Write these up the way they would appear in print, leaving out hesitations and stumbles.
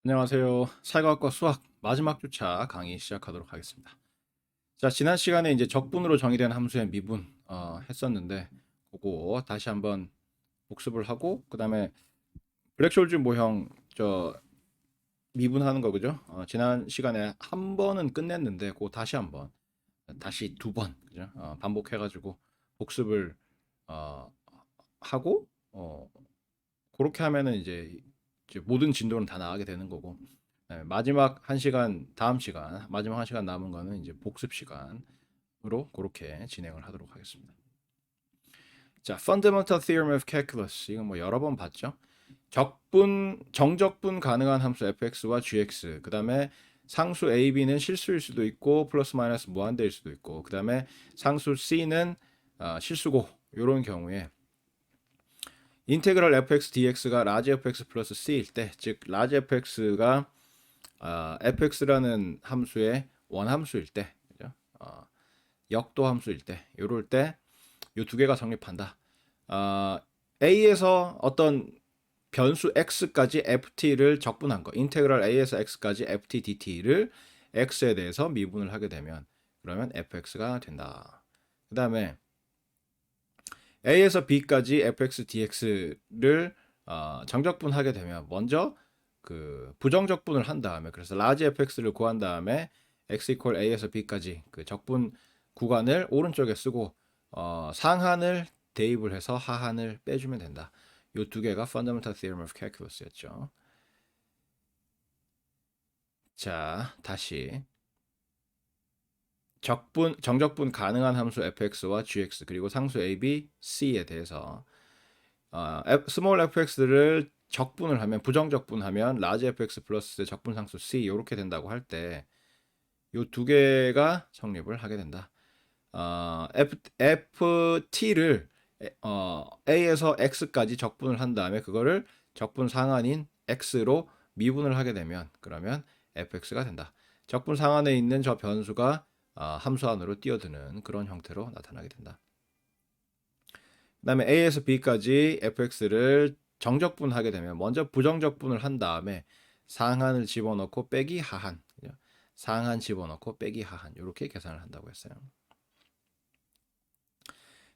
안녕하세요. 사회과학과 수학 마지막 주차 강의 시작하도록 하겠습니다. 자, 지난 시간에 이제 적분으로 정의된 함수의 미분 했었는데 그거 다시 한번 복습을 하고 그다음에 블랙숄즈 모형 미분하는 거 그죠? 지난 시간에 한 번은 끝냈는데 그거 다시 한번 다시 두 번 그죠? 반복해가지고 복습을 하고 그렇게 하면은 이제 모든 진도는 다 나가게 되는 거고 마지막 한 시간 마지막 한 시간 남은 거는 이제 복습 시간으로 그렇게 진행을 하도록 하겠습니다. 자, Fundamental Theorem of Calculus 이건 뭐 여러 번 봤죠. 정적분 가능한 함수 fx와 gx 그 다음에 상수 a, b는 실수일 수도 있고 플러스 마이너스 무한대일 수도 있고 그 다음에 상수 c는 실수고 이런 경우에 인테그럴 fx dx가 라지 fx 플러스 c일 때, 즉 라지 fx가 fx라는 함수의 원함수일 때, 그죠? 역도 함수일 때, 이럴 때 이 두 개가 성립한다. a에서 어떤 변수 x까지 ft를 적분한 거, 인테그럴 a에서 x까지 ft dt를 x에 대해서 미분을 하게 되면 그러면 fx가 된다. 그 다음에 a에서 b까지 fx dx를 정적분하게 되면 먼저 그 부정적분을 한 다음에 그래서 라지 fx를 구한 다음에 x equal a에서 b까지 그 적분 구간을 오른쪽에 쓰고 상한을 대입을 해서 하한을 빼주면 된다. 이 두 개가 Fundamental Theorem of Calculus였죠. 자, 다시 정적분 가능한 함수 fx와 gx 그리고 상수 a, b, c에 대해서 스몰 fx를 적분을 하면 부정적분하면 라지 fx 플러스 적분 상수 c 이렇게 된다고 할 때 이 두 개가 성립을 하게 된다. ft를 a에서 x까지 적분을 한 다음에 그거를 적분 상한인 x로 미분을 하게 되면 그러면 fx가 된다. 적분 상한에 있는 저 변수가 함수 안으로 뛰어드는 그런 형태로 나타나게 된다. 그 다음에 a에서 b까지 fx를 정적분하게 되면 먼저 부정적분을 한 다음에 상한을 집어넣고 빼기 하한, 상한 집어넣고 빼기 하한 이렇게 계산을 한다고 했어요.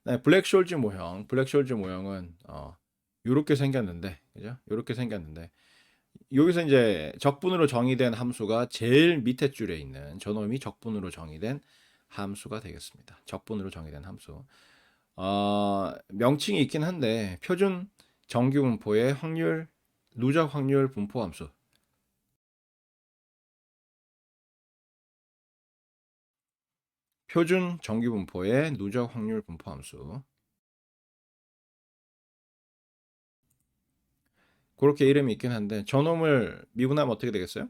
블랙숄즈 모형은 이렇게 생겼는데, 그죠? 이렇게 생겼는데 여기서 이제 적분으로 정의된 함수가 제일 밑에 줄에 있는 저놈이 적분으로 정의된 함수가 되겠습니다. 적분으로 정의된 함수. 명칭이 있긴 한데 표준 정규 분포의 확률, 누적 확률 분포 함수. 표준 정규 분포의 누적 확률 분포 함수. 그렇게 이름이 있긴 한데 저놈을 미분하면 어떻게 되겠어요?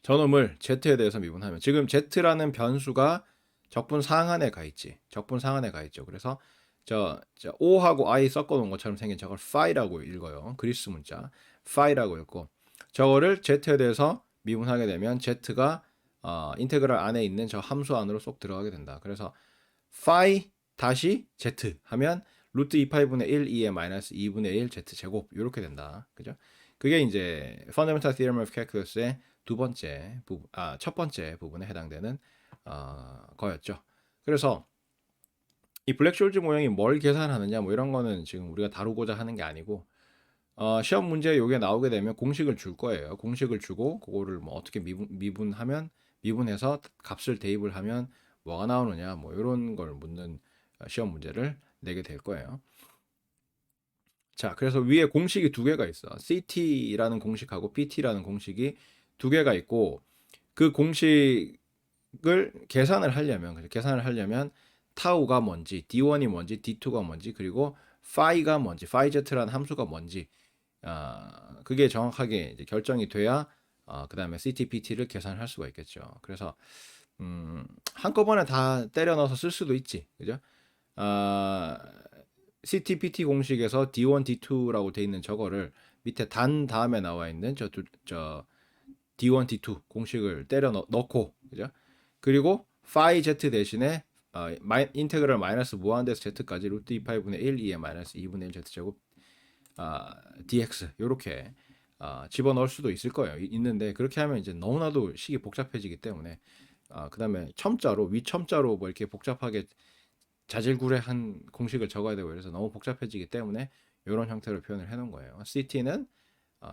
저놈을 z에 대해서 미분하면 지금 z라는 변수가 적분 상한에 가 있지. 적분 상한에 가 있죠. 그래서 저 O하고 I 섞어 놓은 것처럼 생긴 저걸 phi라고 읽어요. 그리스 문자 phi라고 읽고 저거를 z에 대해서 미분하게 되면 z가 인테그랄 안에 있는 저 함수 안으로 쏙 들어가게 된다. 그래서 phi 다시 z 하면 루트 28분의 1 2의 마이너스 2분의 1 z제곱 이렇게 된다. 그죠? 그게 이제 Fundamental Theorem of Calculus의 첫 번째 부분에 해당되는 거였죠. 그래서 이 블랙쇼울즈 모형이 뭘 계산하느냐 뭐 이런 거는 지금 우리가 다루고자 하는 게 아니고 시험 문제에 요게 나오게 되면 공식을 줄 거예요. 공식을 주고 그거를 뭐 어떻게 미분해서 값을 대입을 하면 뭐가 나오느냐 뭐 이런 걸 묻는 시험 문제를 내게 될 거예요. 자, 그래서 위에 공식이 두 개가 있어. CT라는 공식하고 PT라는 공식이 두 개가 있고 그 공식을 계산을 하려면 타우가 뭔지, D1이 뭔지, D2가 뭔지, 그리고 파이가 뭔지, 파이제트라는 함수가 뭔지 그게 정확하게 이제 결정이 돼야 그 다음에 CTPT를 계산할 수가 있겠죠. 그래서 한꺼번에 다 때려 넣어서 쓸 수도 있지, 그죠? CTPT 공식에서 D1, D2라고 돼 있는 저거를 밑에 단 다음에 나와 있는 저 D1, D2 공식을 때려 넣고, 그죠? 그리고 파이 Z 대신에 인테그럴 마이너스 무한대에서 z까지 루트 2파이분의 1, 2의 마이너스 2분의 1 z제곱 dx 요렇게 집어넣을 수도 있을 거예요. 있는데 그렇게 하면 이제 너무나도 식이 복잡해지기 때문에 그다음에 위첨자로 뭐 이렇게 복잡하게 자질구레한 공식을 적어야 되고 그래서 너무 복잡해지기 때문에 이런 형태로 표현을 해놓은 거예요. CT는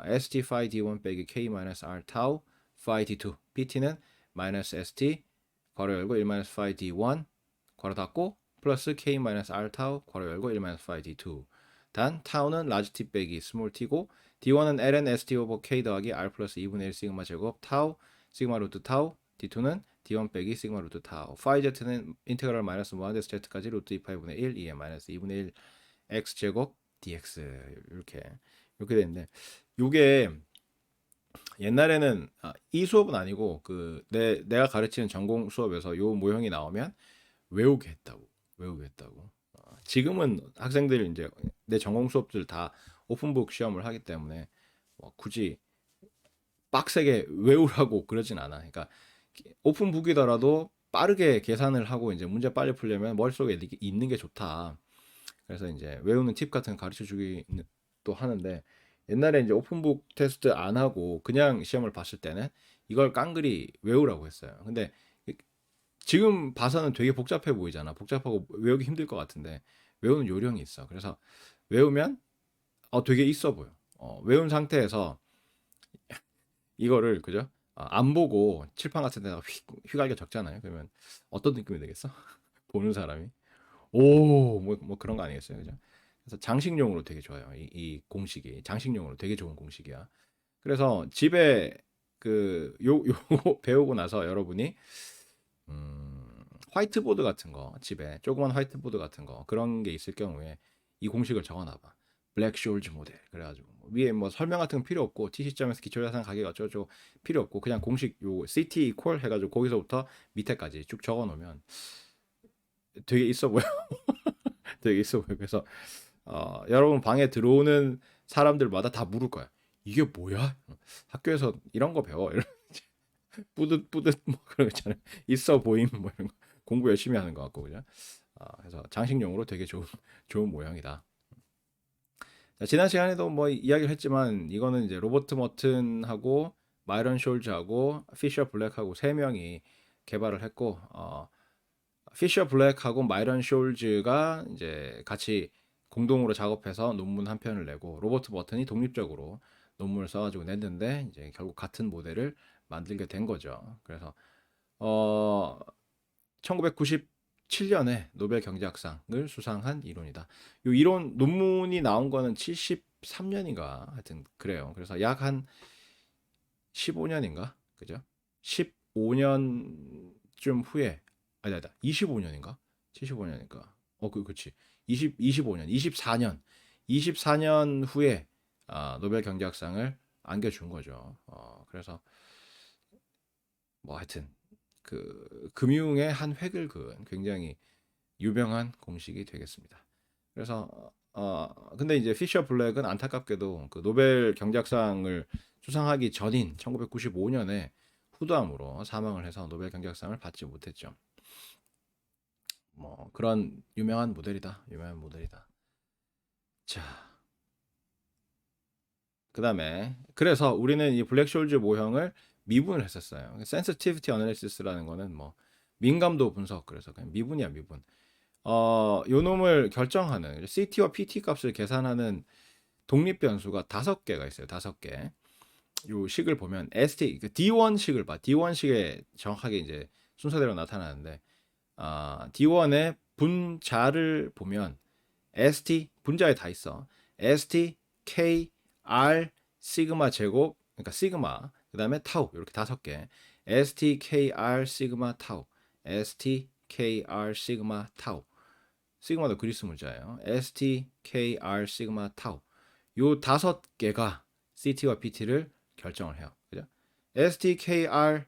ST phi D1 빼기 K 마이너스 R 타우 phi D2 PT는 마이너스 ST 괄호 열고 1 마이너스 phi D1 괄호 닫고 플러스 K 마이너스 R 타우 괄호 열고 1 마이너스 phi D2 단 타우는 라지 t 빼기 스몰 t고 D1은 ln st 오버 k 더하기 r 플러스 2분의 1 시그마 제곱 타우 시그마 루트 타우 D2는 D1 빼기 시그마 루트 타우 파이 z는 인테그럴 마이너스 무한대에서 z까지 루트 2파이분의 1 2의 마이너스 2분의 1 x 제곱 dx 이렇게 되는데 요게 옛날에는 이 수업은 아니고 내가 가르치는 전공 수업에서 요 모형이 나오면 외우게 했다고. 지금은 학생들이 이제 내 전공 수업들 다 오픈북 시험을 하기 때문에 뭐 굳이 빡세게 외우라고 그러진 않아. 그러니까 오픈북이더라도 빠르게 계산을 하고 이제 문제 빨리 풀려면 머릿속에 있는 게 좋다. 그래서 이제 외우는 팁 같은 거 가르쳐 주기도 하는데 옛날에 이제 오픈북 테스트 안 하고 그냥 시험을 봤을 때는 이걸 깡그리 외우라고 했어요. 근데 지금 봐서는 되게 복잡해 보이잖아. 복잡하고 외우기 힘들 것 같은데 외우는 요령이 있어. 그래서 외우면 되게 있어 보여. 외운 상태에서 이거를 그죠? 안 보고 칠판 같은 데다가 휘갈겨 적잖아요. 그러면 어떤 느낌이 되겠어? 보는 사람이 뭐 그런 거 아니겠어요, 그죠? 그래서 장식용으로 되게 좋아요. 이 공식이 장식용으로 되게 좋은 공식이야. 그래서 집에 요거 배우고 나서 여러분이 화이트보드 같은 거 집에 조그만 화이트보드 같은 거 그런 게 있을 경우에 이 공식을 적어놔봐. 블랙쇼울즈 모델 그래가지고 위에 뭐 설명 같은 건 필요 없고 TC점에서 기초자산 가격 어쩌고 필요 없고 그냥 공식 요 CT 이퀄 해가지고 거기서부터 밑에까지 쭉 적어놓으면 되게 있어 보여. 되게 있어 보여. 그래서 여러분 방에 들어오는 사람들마다 다 물을 거야. 이게 뭐야? 학교에서 이런 거 배워. 이런 뿌듯뿌듯 뭐 그런 거 있잖아요. 있어 보임 뭐 이런 거 공부 열심히 하는 것 같고 그죠? 그래서 장식용으로 되게 좋은 모양이다. 자, 지난 시간에도 뭐 이야기를 했지만 이거는 이제 로버트 머튼하고 마이런 숄즈하고 피셔 블랙하고 세 명이 개발을 했고 피셔 블랙하고 마이런 숄즈가 이제 같이 공동으로 작업해서 논문 한 편을 내고 로버트 머튼이 독립적으로 논문을 써가지고 냈는데 이제 결국 같은 모델을 만들게 된 거죠. 그래서 1997년에 노벨 경제학상을 수상한 이론이다. 이 이론 논문이 나온 거는 73년인가 하여튼 그래요. 그래서 약 한 15년인가 그죠? 15년쯤 후에 아니다 25년인가 75년인가 그렇지 25년 24년 후에 노벨 경제학상을 안겨준 거죠. 그래서 뭐 하여튼 금융의 한 획을 그은 굉장히 유명한 공식이 되겠습니다. 그래서 근데 이제 피셔 블랙은 안타깝게도 그 노벨 경제학상을 수상하기 전인 1995년에 후두암으로 사망을 해서 노벨 경제학상을 받지 못했죠. 뭐 그런 유명한 모델이다. 자, 그다음에 그래서 우리는 이 블랙숄즈 모형을 미분을 했었어요. 센시티비티 어널리시스라는 거는 뭐 민감도 분석, 그래서 그냥 미분이야 미분. 요 놈을 결정하는 CT와 PT 값을 계산하는 독립 변수가 5개가 있어요. 5개. 요 식을 보면 ST 그 D1 식을 봐. D1 식에 정확하게 이제 순서대로 나타나는데 D1의 분자를 보면 ST 분자에 다 있어. ST, K, R, 시그마 제곱, 그러니까 시그마, 그다음에 타우 이렇게 5개. ST, K, R, 시그마, 타우. ST, K, R, 시그마, 타우. 시그마도 그리스 문자예요. ST, K, R, 시그마, 타우. 요 5개가 CT와 PT를 결정을 해요. 그죠? ST, K, R,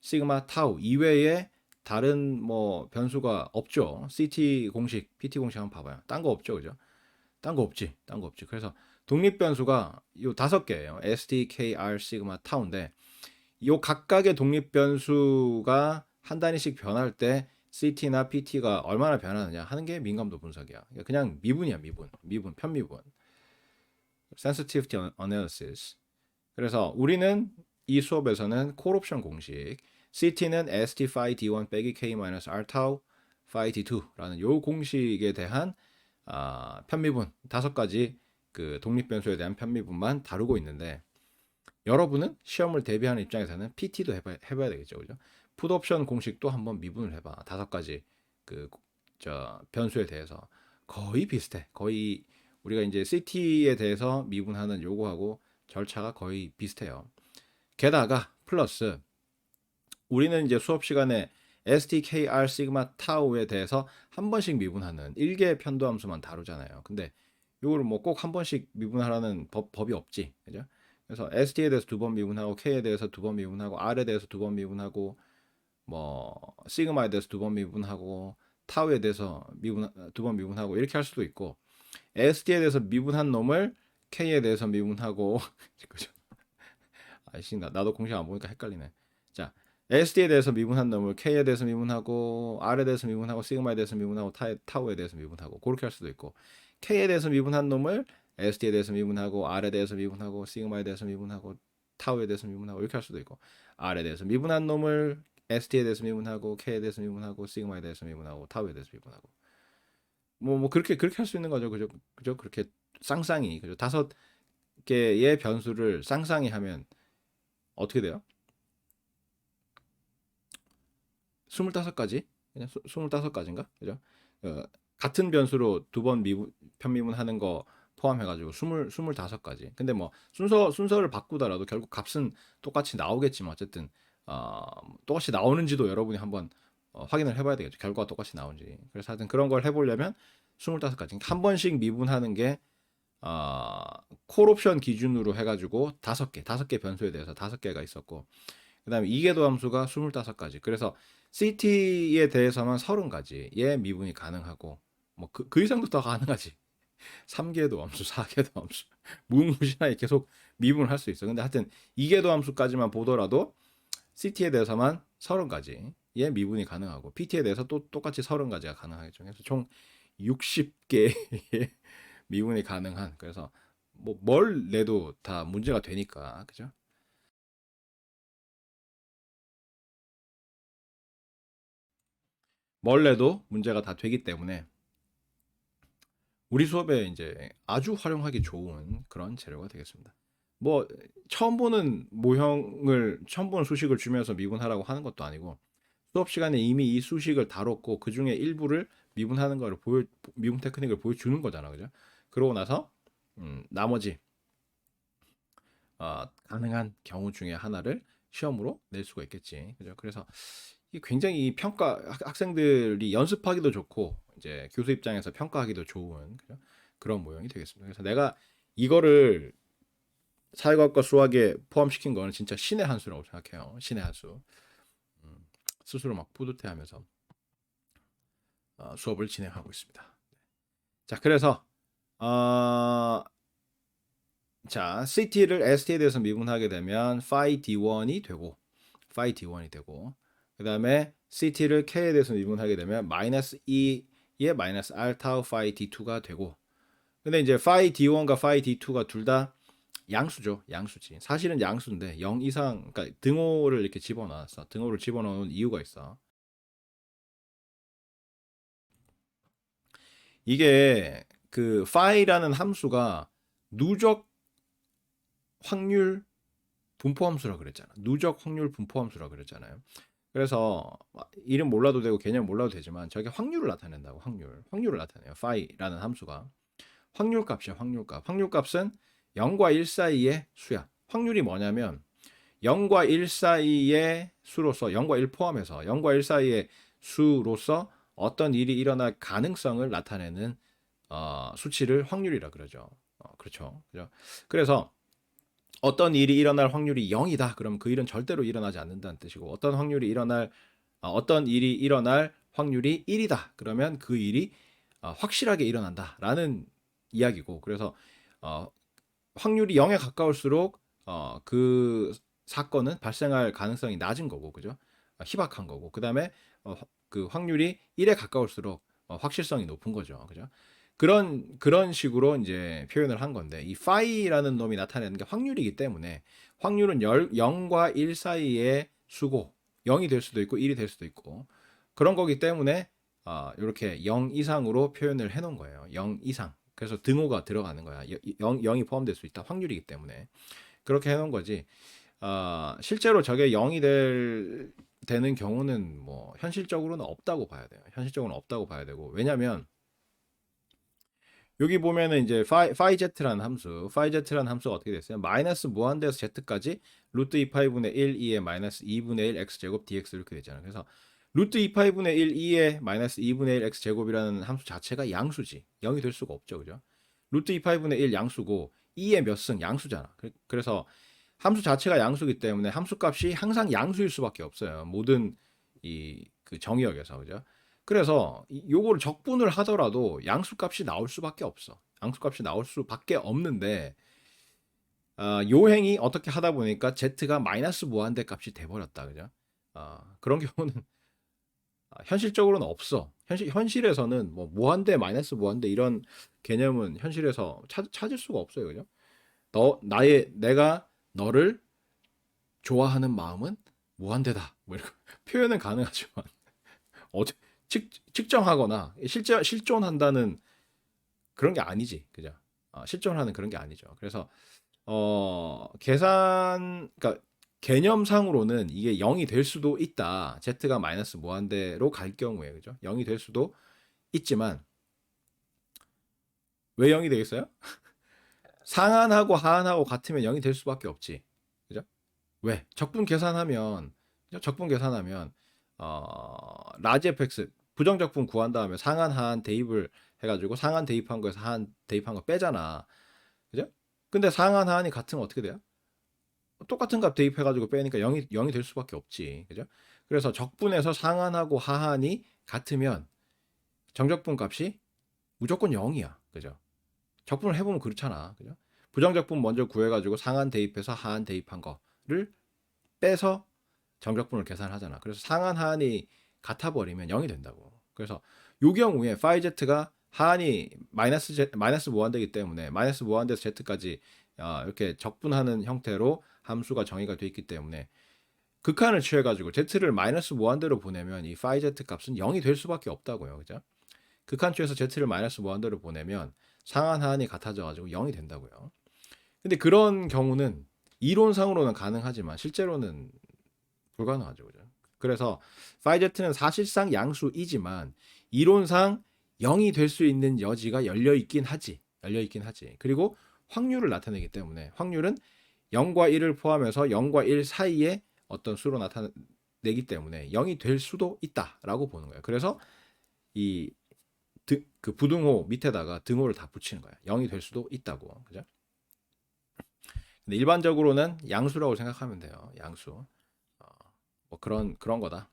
시그마, 타우 이외에 다른 뭐 변수가 없죠. CT 공식, PT 공식 한번 봐봐요. 딴 거 없죠, 그죠? 딴 거 없지, 딴 거 없지. 그래서 독립 변수가 요 5개예요. ST, K, R, 시그마, 타우인데 요 각각의 독립 변수가 한 단위씩 변할 때 CT나 PT가 얼마나 변하느냐 하는 게 민감도 분석이야. 그냥 미분이야, 미분, 편미분. sensitivity analysis. 그래서 우리는 이 수업에서는 콜옵션 공식, CT는 ST phi D1 빼기 K-R tau phi D2라는 요 공식에 대한 편미분 5가지 그 독립 변수에 대한 편미분만 다루고 있는데 여러분은 시험을 대비하는 입장에서는 PT도 해봐야 되겠죠, 그죠? 풋옵션 공식도 한번 미분을 해봐. 5가지 그 변수에 대해서 거의 비슷해. 거의 우리가 이제 CT에 대해서 미분하는 요거하고 절차가 거의 비슷해요. 게다가 플러스 우리는 이제 수업 시간에 STKR 시그마 타우에 대해서 한 번씩 미분하는 1개 편도함수만 다루잖아요. 근데 이거를 뭐 꼭 한 번씩 미분하라는 법이 없지. 그죠? 그래서 ST에 대해서 2번 미분하고 K에 대해서 2번 미분하고 R에 대해서 2번 미분하고 뭐 시그마에 대해서 2번 미분하고 타우에 대해서 2번 미분하고 이렇게 할 수도 있고 ST에 대해서 미분한 놈을 K에 대해서 미분하고 그죠? 아이씨 나도 공식 안 보니까 헷갈리네. 자, SD에 대해서 미분한 놈을 K에 대해서 미분하고 R에 대해서 미분하고 시그마에 대해서 미분하고 타우에 대해서 미분하고 그렇게 할 수도 있고 K에 대해서 미분한 놈을 SD에 대해서 미분하고 R에 대해서 미분하고 시그마에 대해서 미분하고 타우에 대해서 미분하고 이렇게 할 수도 있고 R에 대해서 미분한 놈을 SD에 대해서 미분하고 K에 대해서 미분하고 시그마에 대해서 미분하고 타우에 대해서 미분하고 뭐 그렇게 할 수 있는 거죠. 그죠? 그렇게 쌍쌍이 그죠? 5개의 변수를 쌍쌍이 하면 어떻게 돼요? 25가지? 그냥 25가지인가? 그죠? 어, 같은 변수로 2번 편미분하는 거 포함해가지고 25가지. 근데 뭐 순서를 바꾸더라도 결국 값은 똑같이 나오겠지만 어쨌든 똑같이 나오는지도 여러분이 한번 확인을 해봐야 되겠죠. 결과가 똑같이 나오는지. 그래서 하여튼 그런 걸 해보려면 25가지. 한 번씩 미분하는 게 콜옵션 기준으로 해가지고 5개 변수에 대해서 5개가 있었고 그다음에 이계도 함수가 25가지. 그래서 CT에 대해서만 30가지의 미분이 가능하고 그 이상도 더 가능하지. 3계도 함수, 4계도 함수. 무궁무진하게 계속 미분을 할 수 있어. 근데 하여튼 이계도 함수까지만 보더라도 CT에 대해서만 30가지의 미분이 가능하고 PT에 대해서 또 똑같이 30가지가 가능하겠죠. 그래서 총 60개의 미분이 가능한. 그래서 뭐 뭘 내도 다 문제가 되니까. 그죠? 뭘 내도 문제가 다 되기 때문에 우리 수업에 이제 아주 활용하기 좋은 그런 재료가 되겠습니다. 뭐 처음 보는 수식을 주면서 미분하라고 하는 것도 아니고 수업 시간에 이미 이 수식을 다뤘고 그 중에 일부를 미분하는 거를 미분 테크닉을 보여주는 거잖아, 그죠? 그러고 나서 나머지 가능한 경우 중에 하나를 시험으로 낼 수가 있겠지, 그죠? 그래서 이게 굉장히 학생들이 연습하기도 좋고 이제 교수 입장에서 평가하기도 좋은 그죠? 그런 모형이 되겠습니다. 그래서 내가 이거를 사회과학과 수학에 포함시킨 거는 진짜 신의 한 수라고 생각해요. 신의 한 수. 스스로 막 뿌듯해하면서 수업을 진행하고 있습니다. 자, 그래서 어, 자 CT를 ST에 대해서 미분하게 되면 phi D1이 되고 phi D1이 되고 그 다음에 CT를 K에 대해서 미분하게 되면 마이너스 2의 마이너스 R 타우 phi D2가 되고 근데 이제 phi d1과 phi d2가 둘 다 양수죠. 양수지. 사실은 양수인데 0 이상, 그러니까 등호를 이렇게 집어넣었어. 등호를 집어넣은 이유가 있어. 이게 그 phi라는 함수가 누적 확률 분포함수라 그랬잖아. 누적 확률 분포함수라 그랬잖아요. 그래서 이름 몰라도 되고 개념 몰라도 되지만 저게 확률을 나타낸다고. 확률을 나타내요. phi라는 함수가 확률값이야. 확률값은 0과 1 사이의 수야. 확률이 뭐냐면 0과 1 사이의 수로서 0과 1 포함해서 0과 1 사이의 수로서 어떤 일이 일어날 가능성을 나타내는 수치를 확률이라 그러죠. 그렇죠. 그죠? 그래서 어떤 일이 일어날 확률이 0이다. 그럼 그 일은 절대로 일어나지 않는다는 뜻이고 어떤 일이 일어날 확률이 1이다. 그러면 그 일이 확실하게 일어난다라는 이야기고 그래서 어, 확률이 0에 가까울수록 그 사건은 발생할 가능성이 낮은 거고 그죠? 희박한 거고 그다음에 그 확률이 1에 가까울수록 확실성이 높은 거죠. 그죠? 그런 식으로 이제 표현을 한 건데 이 파이라는 놈이 나타내는 게 확률이기 때문에 확률은 0과 1 사이의 수고 0이 될 수도 있고 1이 될 수도 있고 그런 거기 때문에 이렇게 0 이상으로 표현을 해 놓은 거예요. 0 이상. 그래서 등호가 들어가는 거야. 0이 포함될 수 있다. 확률이기 때문에. 그렇게 해 놓은 거지. 실제로 저게 0이 되는 경우는 뭐 현실적으로는 없다고 봐야 돼요. 현실적으로는 없다고 봐야 되고. 왜냐면 여기 보면은 이제 phi-z라는 함수가 어떻게 됐어요? 마이너스 무한대에서 z까지 루트 2파이분의 1, 2의 마이너스 2분의 1 x제곱 dx 이렇게 되잖아요. 그래서 루트 2파이분의 1, 2의 마이너스 2분의 1 x제곱이라는 함수 자체가 양수지. 0이 될 수가 없죠. 그죠? 루트 2파이분의 1 양수고 2의 몇 승 양수잖아. 그래서 함수 자체가 양수기 때문에 함수값이 항상 양수일 수밖에 없어요. 모든 이 그 정의역에서. 그죠? 그래서 요거를 적분을 하더라도 양수값이 나올 수밖에 없어. 양수값이 나올 수밖에 없는데 요 행이 어떻게 하다 보니까 z가 마이너스 무한대 값이 돼버렸다. 그죠? 그런 경우는 현실적으로는 없어. 현실에서는 뭐 무한대 마이너스 무한대 이런 개념은 현실에서 찾을 수가 없어요. 그죠? 내가 너를 좋아하는 마음은 무한대다. 뭐 이렇게 표현은 가능하지만 측정하거나 실존한다는 그런 게 아니지, 그죠? 실존하는 그런 게 아니죠. 그래서 그러니까 개념상으로는 이게 0이 될 수도 있다. z가 마이너스 무한대로 갈 경우에, 그죠? 0이 될 수도 있지만 왜 0이 되겠어요? 상한하고 하한하고 같으면 0이 될 수밖에 없지, 그죠? 왜? 적분 계산하면 라지 fx 부정적분 구한 다음에 상한 하한 대입을 해가지고 상한 대입한 거에서 하한 대입한 거 빼잖아. 그죠? 근데 상한 하한이 같으면 어떻게 돼요? 똑같은 값 대입해가지고 빼니까 0이 될 수밖에 없지. 그죠? 그래서 적분에서 상한하고 하한이 같으면 정적분 값이 무조건 0이야. 그죠? 적분을 해보면 그렇잖아. 그죠? 부정적분 먼저 구해가지고 상한 대입해서 하한 대입한 거를 빼서 정적분을 계산하잖아. 그래서 상한 하한이 같아 버리면 0이 된다고. 그래서 이 경우에 phi z가 하한이 마이너스 무한대이기 때문에 마이너스 무한대에서 z까지 이렇게 적분하는 형태로 함수가 정의가 되어 있기 때문에 극한을 취해가지고 z를 마이너스 무한대로 보내면 이 phi z 값은 0이 될 수밖에 없다고요. 그죠? 극한 취해서 z를 마이너스 무한대로 보내면 상한 하한이 같아져가지고 0이 된다고요. 근데 그런 경우는 이론상으로는 가능하지만 실제로는 불가능하죠. 그죠? 그래서 phi z는 사실상 양수이지만 이론상 0이 될 수 있는 여지가 열려 있긴 하지. 그리고 확률을 나타내기 때문에 확률은 0과 1을 포함해서 0과 1 사이에 어떤 수로 나타내기 때문에 0이 될 수도 있다라고 보는 거예요. 그래서 그 부등호 밑에다가 등호를 다 붙이는 거야. 0이 될 수도 있다고. 그죠? 근데 일반적으로는 양수라고 생각하면 돼요. 양수. 뭐 그런 거다.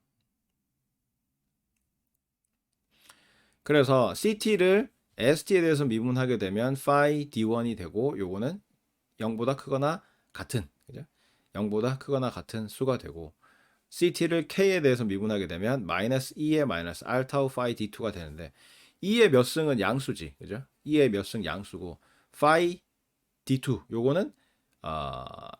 그래서 CT를 ST에 대해서 미분하게 되면 phi D1이 되고 요거는 0보다 크거나 같은, 그죠? 0보다 크거나 같은 수가 되고 CT를 K에 대해서 미분하게 되면 마이너스 2의 마이너스 알타우 phi D2가 되는데 2의 몇 승은 양수지, 그죠? E의 몇 승 양수고 phi D2 요거는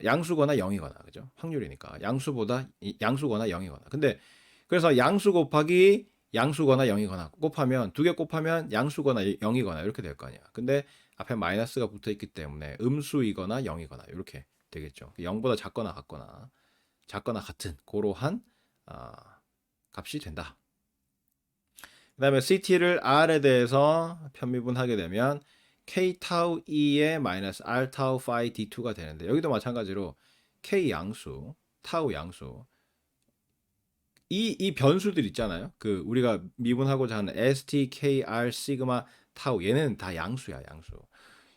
양수거나 0이거나 그죠? 확률이니까 양수거나 0이거나. 근데 그래서 양수 곱하기 양수거나 0이거나 곱하면 두 개 곱하면 양수거나 0이거나 이렇게 될 거 아니야. 근데 앞에 마이너스가 붙어 있기 때문에 음수이거나 0이거나 이렇게 되겠죠. 0보다 작거나 같은 그러한 값이 된다. 그다음에 CT를 R에 대해서 편미분하게 되면 K 타우 E의 마이너스 R 타우 파이 D2가 되는데 여기도 마찬가지로 K 양수, 타우 양수 이 변수들 있잖아요. 그 우리가 미분하고자 하는 ST, KR, 시그마, 타우 얘는 다 양수야, 양수.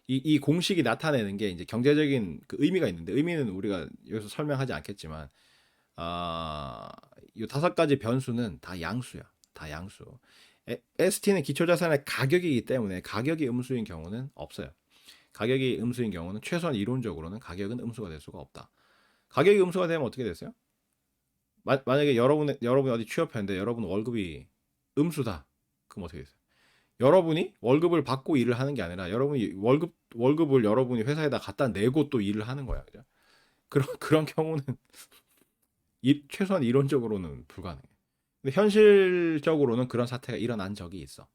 이 공식이 나타내는 게 이제 경제적인 그 의미가 있는데 의미는 우리가 여기서 설명하지 않겠지만 이 다섯 가지 변수는 다 양수야. 다 양수. ST는 기초자산의 가격이기 때문에 가격이 음수인 경우는 없어요. 가격이 음수인 경우는 최소한 이론적으로는 가격은 음수가 될 수가 없다. 가격이 음수가 되면 어떻게 됐어요? 만약에 여러분 어디 취업했는데 여러분 월급이 음수다. 그럼 어떻게 됐어요? 여러분이 월급을 받고 일을 하는 게 아니라 여러분이 월급을 여러분이 회사에다 갖다 내고 또 일을 하는 거야. 그죠? 그런 경우는 최소한 이론적으로는 불가능해. 근데 현실적으로는 그런 사태가 일어난 적이 있어.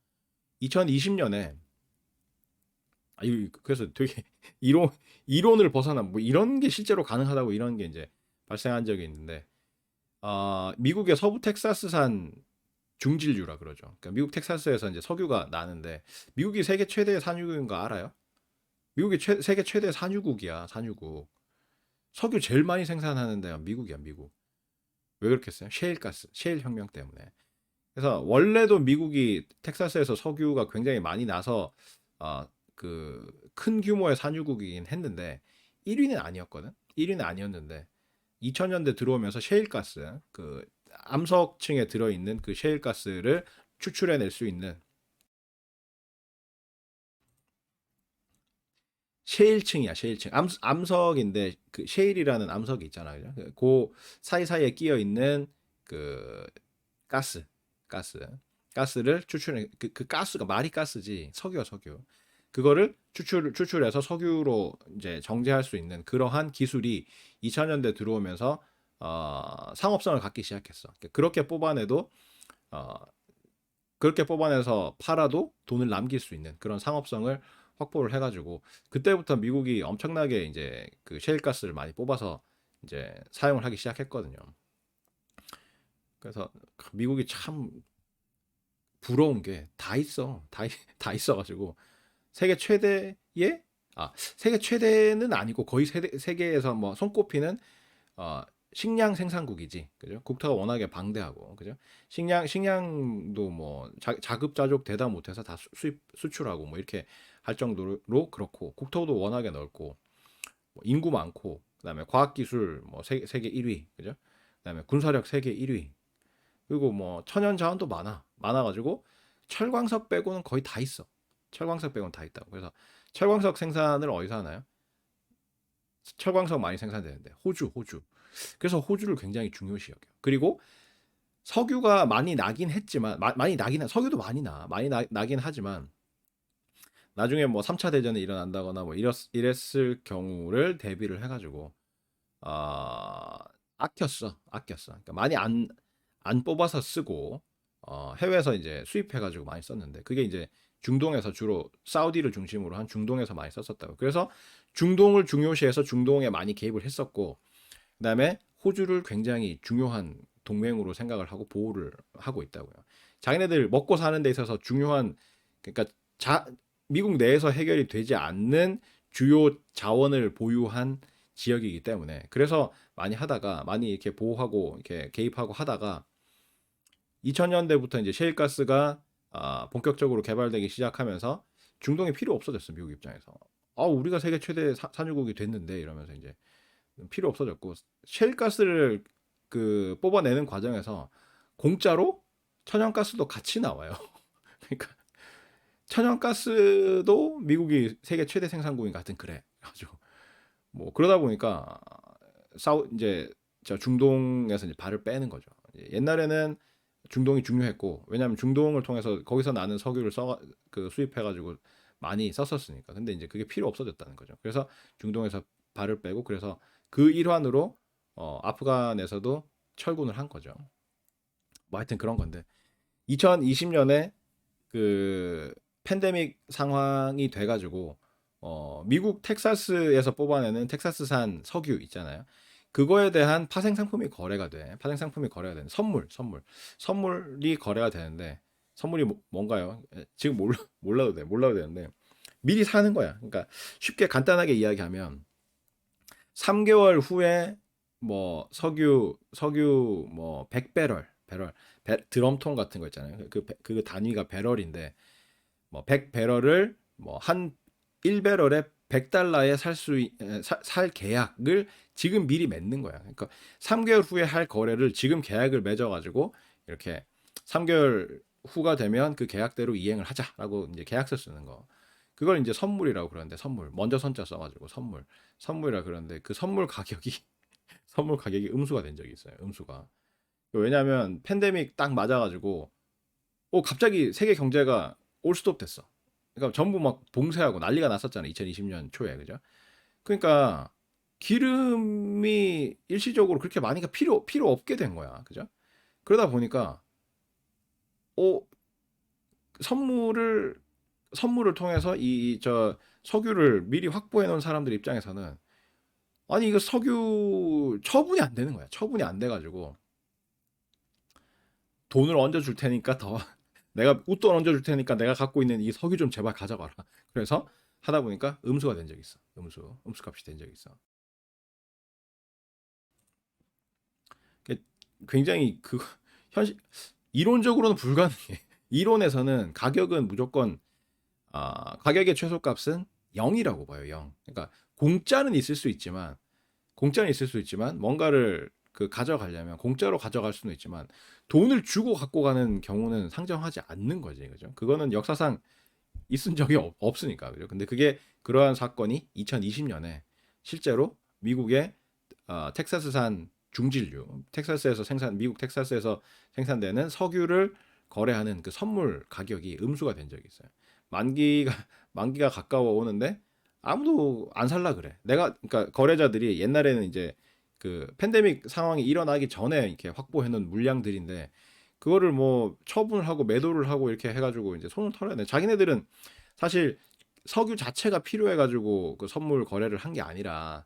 2020년에 그래서 되게 이론을 벗어난 뭐 이런 게 실제로 가능하다고 이런 게 이제 발생한 적이 있는데 미국의 서부 텍사스산 중진류라 그러죠. 그러니까 미국 텍사스에서 이제 석유가 나는데 미국이 세계 최대의 산유국인 거 알아요? 미국이 세계 최대 산유국이야, 산유국. 석유 제일 많이 생산하는 데가 미국이야, 미국. 왜 그렇겠어요? 셰일 혁명 때문에. 그래서 원래도 미국이 텍사스에서 석유가 굉장히 많이 나서 그 큰 규모의 산유국이긴 했는데 1위는 아니었거든. 1위는 아니었는데 2000년대 들어오면서 셰일가스 그 암석층에 들어있는 그 셰일가스를 추출해낼 수 있는 셰일층이야, 셰일층. 암석인데 그 셰일이라는 암석이 있잖아, 그죠? 그 사이사이에 끼어 있는 그 가스, 가스, 가스를 추출해 그 가스가 말이 가스지 석유야, 석유. 그거를 추출해서 석유로 이제 정제할 수 있는 그러한 기술이 2000년대 들어오면서 상업성을 갖기 시작했어. 어, 그렇게 뽑아내서 팔아도 돈을 남길 수 있는 그런 상업성을 확보를 해가지고 그때부터 미국이 엄청나게 이제 그 셰일가스를 많이 뽑아서 이제 사용을 하기 시작했거든요. 그래서 미국이 참 부러운 게 다 있어, 다 있어가지고 세계 최대의 세계 최대는 아니고 거의 세계에서 뭐 손꼽히는 어, 식량 생산국이지, 그죠? 국토가 워낙에 방대하고, 그죠? 식량도 뭐 자급자족 되다 못해서 다 수출하고 뭐 이렇게 할 정도로 그렇고, 국토도 워낙에 넓고, 뭐 인구 많고, 그다음에 과학기술 뭐 세계 1위, 그죠? 그다음에 군사력 세계 1위, 그리고 뭐 천연 자원도 많아가지고 철광석 빼고는 거의 다 있어. 철광석 빼고는 다 있다고. 그래서 철광석 생산을 어디서 하나요? 철광석 많이 생산되는데 호주. 그래서 호주를 굉장히 중요시 여겨. 그리고 석유가 많이 나긴 했지만 석유도 나긴 하지만 나중에 뭐 3차 대전이 일어난다거나 뭐 이랬을 경우를 대비를 해가지고 아 아꼈어. 그러니까 많이 안 뽑아서 쓰고 해외에서 이제 수입해가지고 많이 썼는데 그게 이제 중동에서 주로 사우디를 중심으로 한 중동에서 많이 썼었다고. 그래서 중동을 중요시해서 중동에 많이 개입을 했었고 그다음에 호주를 굉장히 중요한 동맹으로 생각을 하고 보호를 하고 있다고요. 자기네들 먹고 사는 데 있어서 중요한 그러니까 미국 내에서 해결이 되지 않는 주요 자원을 보유한 지역이기 때문에 그래서 많이 이렇게 보호하고 이렇게 개입하고 하다가 2000년대부터 이제 셰일가스가 본격적으로 개발되기 시작하면서 중동이 필요 없어졌어 미국 입장에서. 우리가 세계 최대 산유국이 됐는데 이러면서 이제 필요 없어졌고 셰일가스를 그 뽑아내는 과정에서 공짜로 천연가스도 같이 나와요. 그러니까 천연가스도 미국이 세계 최대 생산국인 같은 그래. 가지고 뭐 그러다 보니까 이제 저 중동에서 이제 발을 빼는 거죠. 옛날에는 중동이 중요했고 왜냐하면 중동을 통해서 거기서 나는 석유를 수입해가지고 많이 썼었으니까. 근데 이제 그게 필요 없어졌다는 거죠. 그래서 중동에서 발을 빼고 그래서 그 일환으로 아프간에서도 철군을 한 거죠. 뭐 하여튼 그런 건데 2020년에 그 팬데믹 상황이 돼가지고 미국 텍사스에서 뽑아내는 텍사스산 석유 있잖아요. 그거에 대한 파생 상품이 거래가 돼. 파생 상품이 거래가 되는 선물이 거래가 되는데 선물이 뭔가요? 지금 몰라도 돼. 몰라도 되는데 미리 사는 거야. 그러니까 쉽게 간단하게 이야기하면 3개월 후에 뭐 석유 뭐 100배럴 드럼통 같은 거 있잖아요. 그 단위가 배럴인데 뭐 100배럴을 뭐 한 1배럴에 100달러에 살 계약을 지금 미리 맺는 거야. 그러니까 3개월 후에 할 거래를 지금 계약을 맺어 가지고 이렇게 3개월 후가 되면 그 계약대로 이행을 하자라고 이제 계약서 쓰는 거. 그걸 이제 선물이라고 그러는데 선물. 먼저 선자 써 가지고 선물이라 그러는데 그 선물 가격이 선물 가격이 음수가 된 적이 있어요. 음수가. 왜냐하면 팬데믹 딱 맞아가지고 갑자기 세계 경제가 올스톱 됐어. 그러니까 전부 막 봉쇄하고 난리가 났었잖아. 2020년 초에 그죠? 그러니까 기름이 일시적으로 그렇게 많이가 필요 없게 된 거야. 그죠? 그러다 보니까 어 선물을 통해서 이 저 석유를 미리 확보해 놓은 사람들 입장에서는 아니 이거 석유 처분이 안 되는 거야. 처분이 안 돼 가지고 돈을 얹어 줄 테니까 더 내가 웃돈 얹어 줄 테니까 내가 갖고 있는 이 석유 좀 제발 가져가라. 그래서 하다 보니까 음수가 된 적이 있어. 음수 값이 된 적이 있어. 굉장히 그 현실 이론적으로는 불가능해. 이론에서는 가격은 무조건 가격의 최소값은 0이라고 봐요. 0. 그러니까 공짜는 있을 수 있지만 뭔가를 그 가져가려면 공짜로 가져갈 수는 있지만 돈을 주고 갖고 가는 경우는 상정하지 않는 거지. 그죠? 그거는 역사상 있은 적이 없으니까. 그죠? 근데 그게 그러한 사건이 2020년에 실제로 미국의 텍사스산 중진류, 미국 텍사스에서 생산되는 석유를 거래하는 그 선물 가격이 음수가 된 적이 있어요. 만기가 만기가 가까워 오는데 아무도 안 살라 그래. 그러니까 거래자들이 옛날에는 이제 그 팬데믹 상황이 일어나기 전에 이렇게 확보해 놓은 물량들인데 그거를 뭐 처분을 하고 매도를 하고 이렇게 해가지고 이제 손을 털어야 돼. 자기네들은 사실 석유 자체가 필요해가지고 그 선물 거래를 한 게 아니라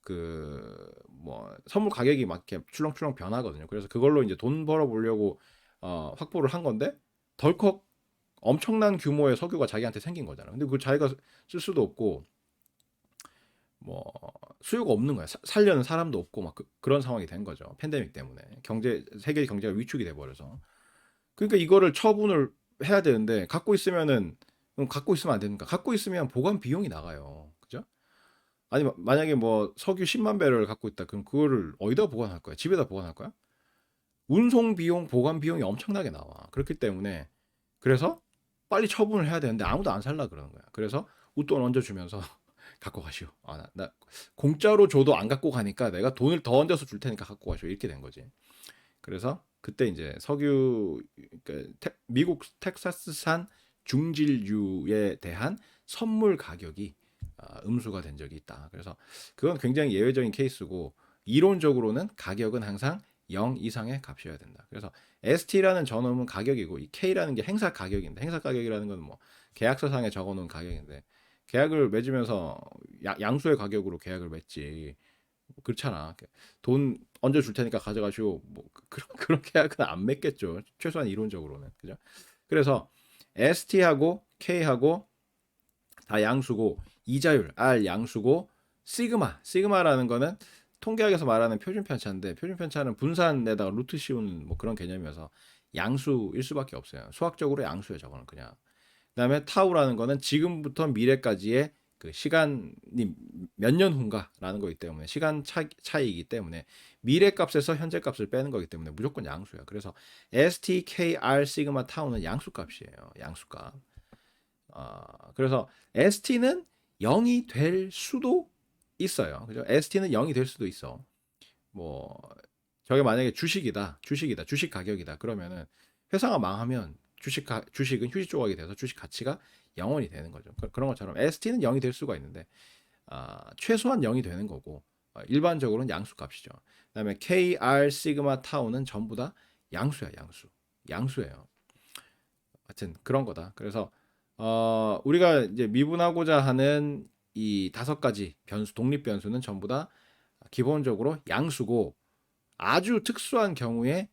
그 뭐 선물 가격이 막 이렇게 출렁출렁 변하거든요. 그래서 그걸로 이제 돈 벌어 보려고 확보를 한 건데 덜컥 엄청난 규모의 석유가 자기한테 생긴 거잖아. 근데 그걸 자기가 쓸 수도 없고 뭐 수요가 없는 거야. 살려는 사람도 없고 막 그런 상황이 된 거죠. 팬데믹 때문에 세계 경제가 위축이 돼 버려서. 그러니까 이거를 처분을 해야 되는데 갖고 있으면 안 됩니까? 갖고 있으면 보관 비용이 나가요. 그죠? 아니 만약에 뭐 석유 10만 배럴 갖고 있다. 그럼 그거를 어디다 보관할 거야? 집에다 보관할 거야? 운송 비용, 보관 비용이 엄청나게 나와. 그렇기 때문에 그래서 빨리 처분을 해야 되는데 아무도 안 살라 그러는 거야. 그래서 웃돈 얹어주면서 갖고 가시오. 나 공짜로 줘도 안 갖고 가니까 내가 돈을 더 얹어서 줄 테니까 갖고 가시오. 이렇게 된 거지. 그래서 그때 이제 미국 텍사스산 중진류에 대한 선물 가격이 음수가 된 적이 있다. 그래서 그건 굉장히 예외적인 케이스고 이론적으로는 가격은 항상 0 이상의 값이어야 된다. 그래서 ST라는 저놈은 가격이고 이 K라는 게 행사 가격인데 행사 가격이라는 건 뭐 계약서상에 적어놓은 가격인데 계약을 맺으면서 양수의 가격으로 계약을 맺지 그렇잖아. 돈 얹어 줄 테니까 가져가시오. 뭐 그런 계약은 안 맺겠죠. 최소한 이론적으로는 그죠? 그래서 ST하고 K하고 다 양수고 이자율 R 양수고 시그마라는 거는 통계학에서 말하는 표준 편차인데 표준 편차는 분산에다가 루트 씌우는 뭐 그런 개념이어서 양수일 수밖에 없어요. 수학적으로 양수에 저거는 그냥. 그다음에 타우라는 거는 지금부터 미래까지의 그 시간이 몇 년 후인가라는 거기 때문에 시간 차이이기 때문에 미래 값에서 현재 값을 빼는 거기 때문에 무조건 양수야. 그래서 STKR 시그마 타우는 양수 값이에요. 양수값. 그래서 ST는 0이 될 수도 있어요. 그죠? ST는 0이 될 수도 있어. 뭐 저게 만약에 주식 가격이다. 그러면은 회사가 망하면 주식은 휴지 조각이 돼서 주식 가치가 0원이 되는 거죠. 그런 것처럼 ST는 0이 될 수가 있는데 최소한 0이 되는 거고 일반적으로는 양수값이죠. 그다음에 KR 시그마 타우는 전부 다 양수야, 양수예요. 하여튼 그런 거다. 그래서 우리가 이제 미분하고자 하는 이 5가지 변수, 독립 변수는 전부 다 기본적으로 양수고 아주 특수한 경우에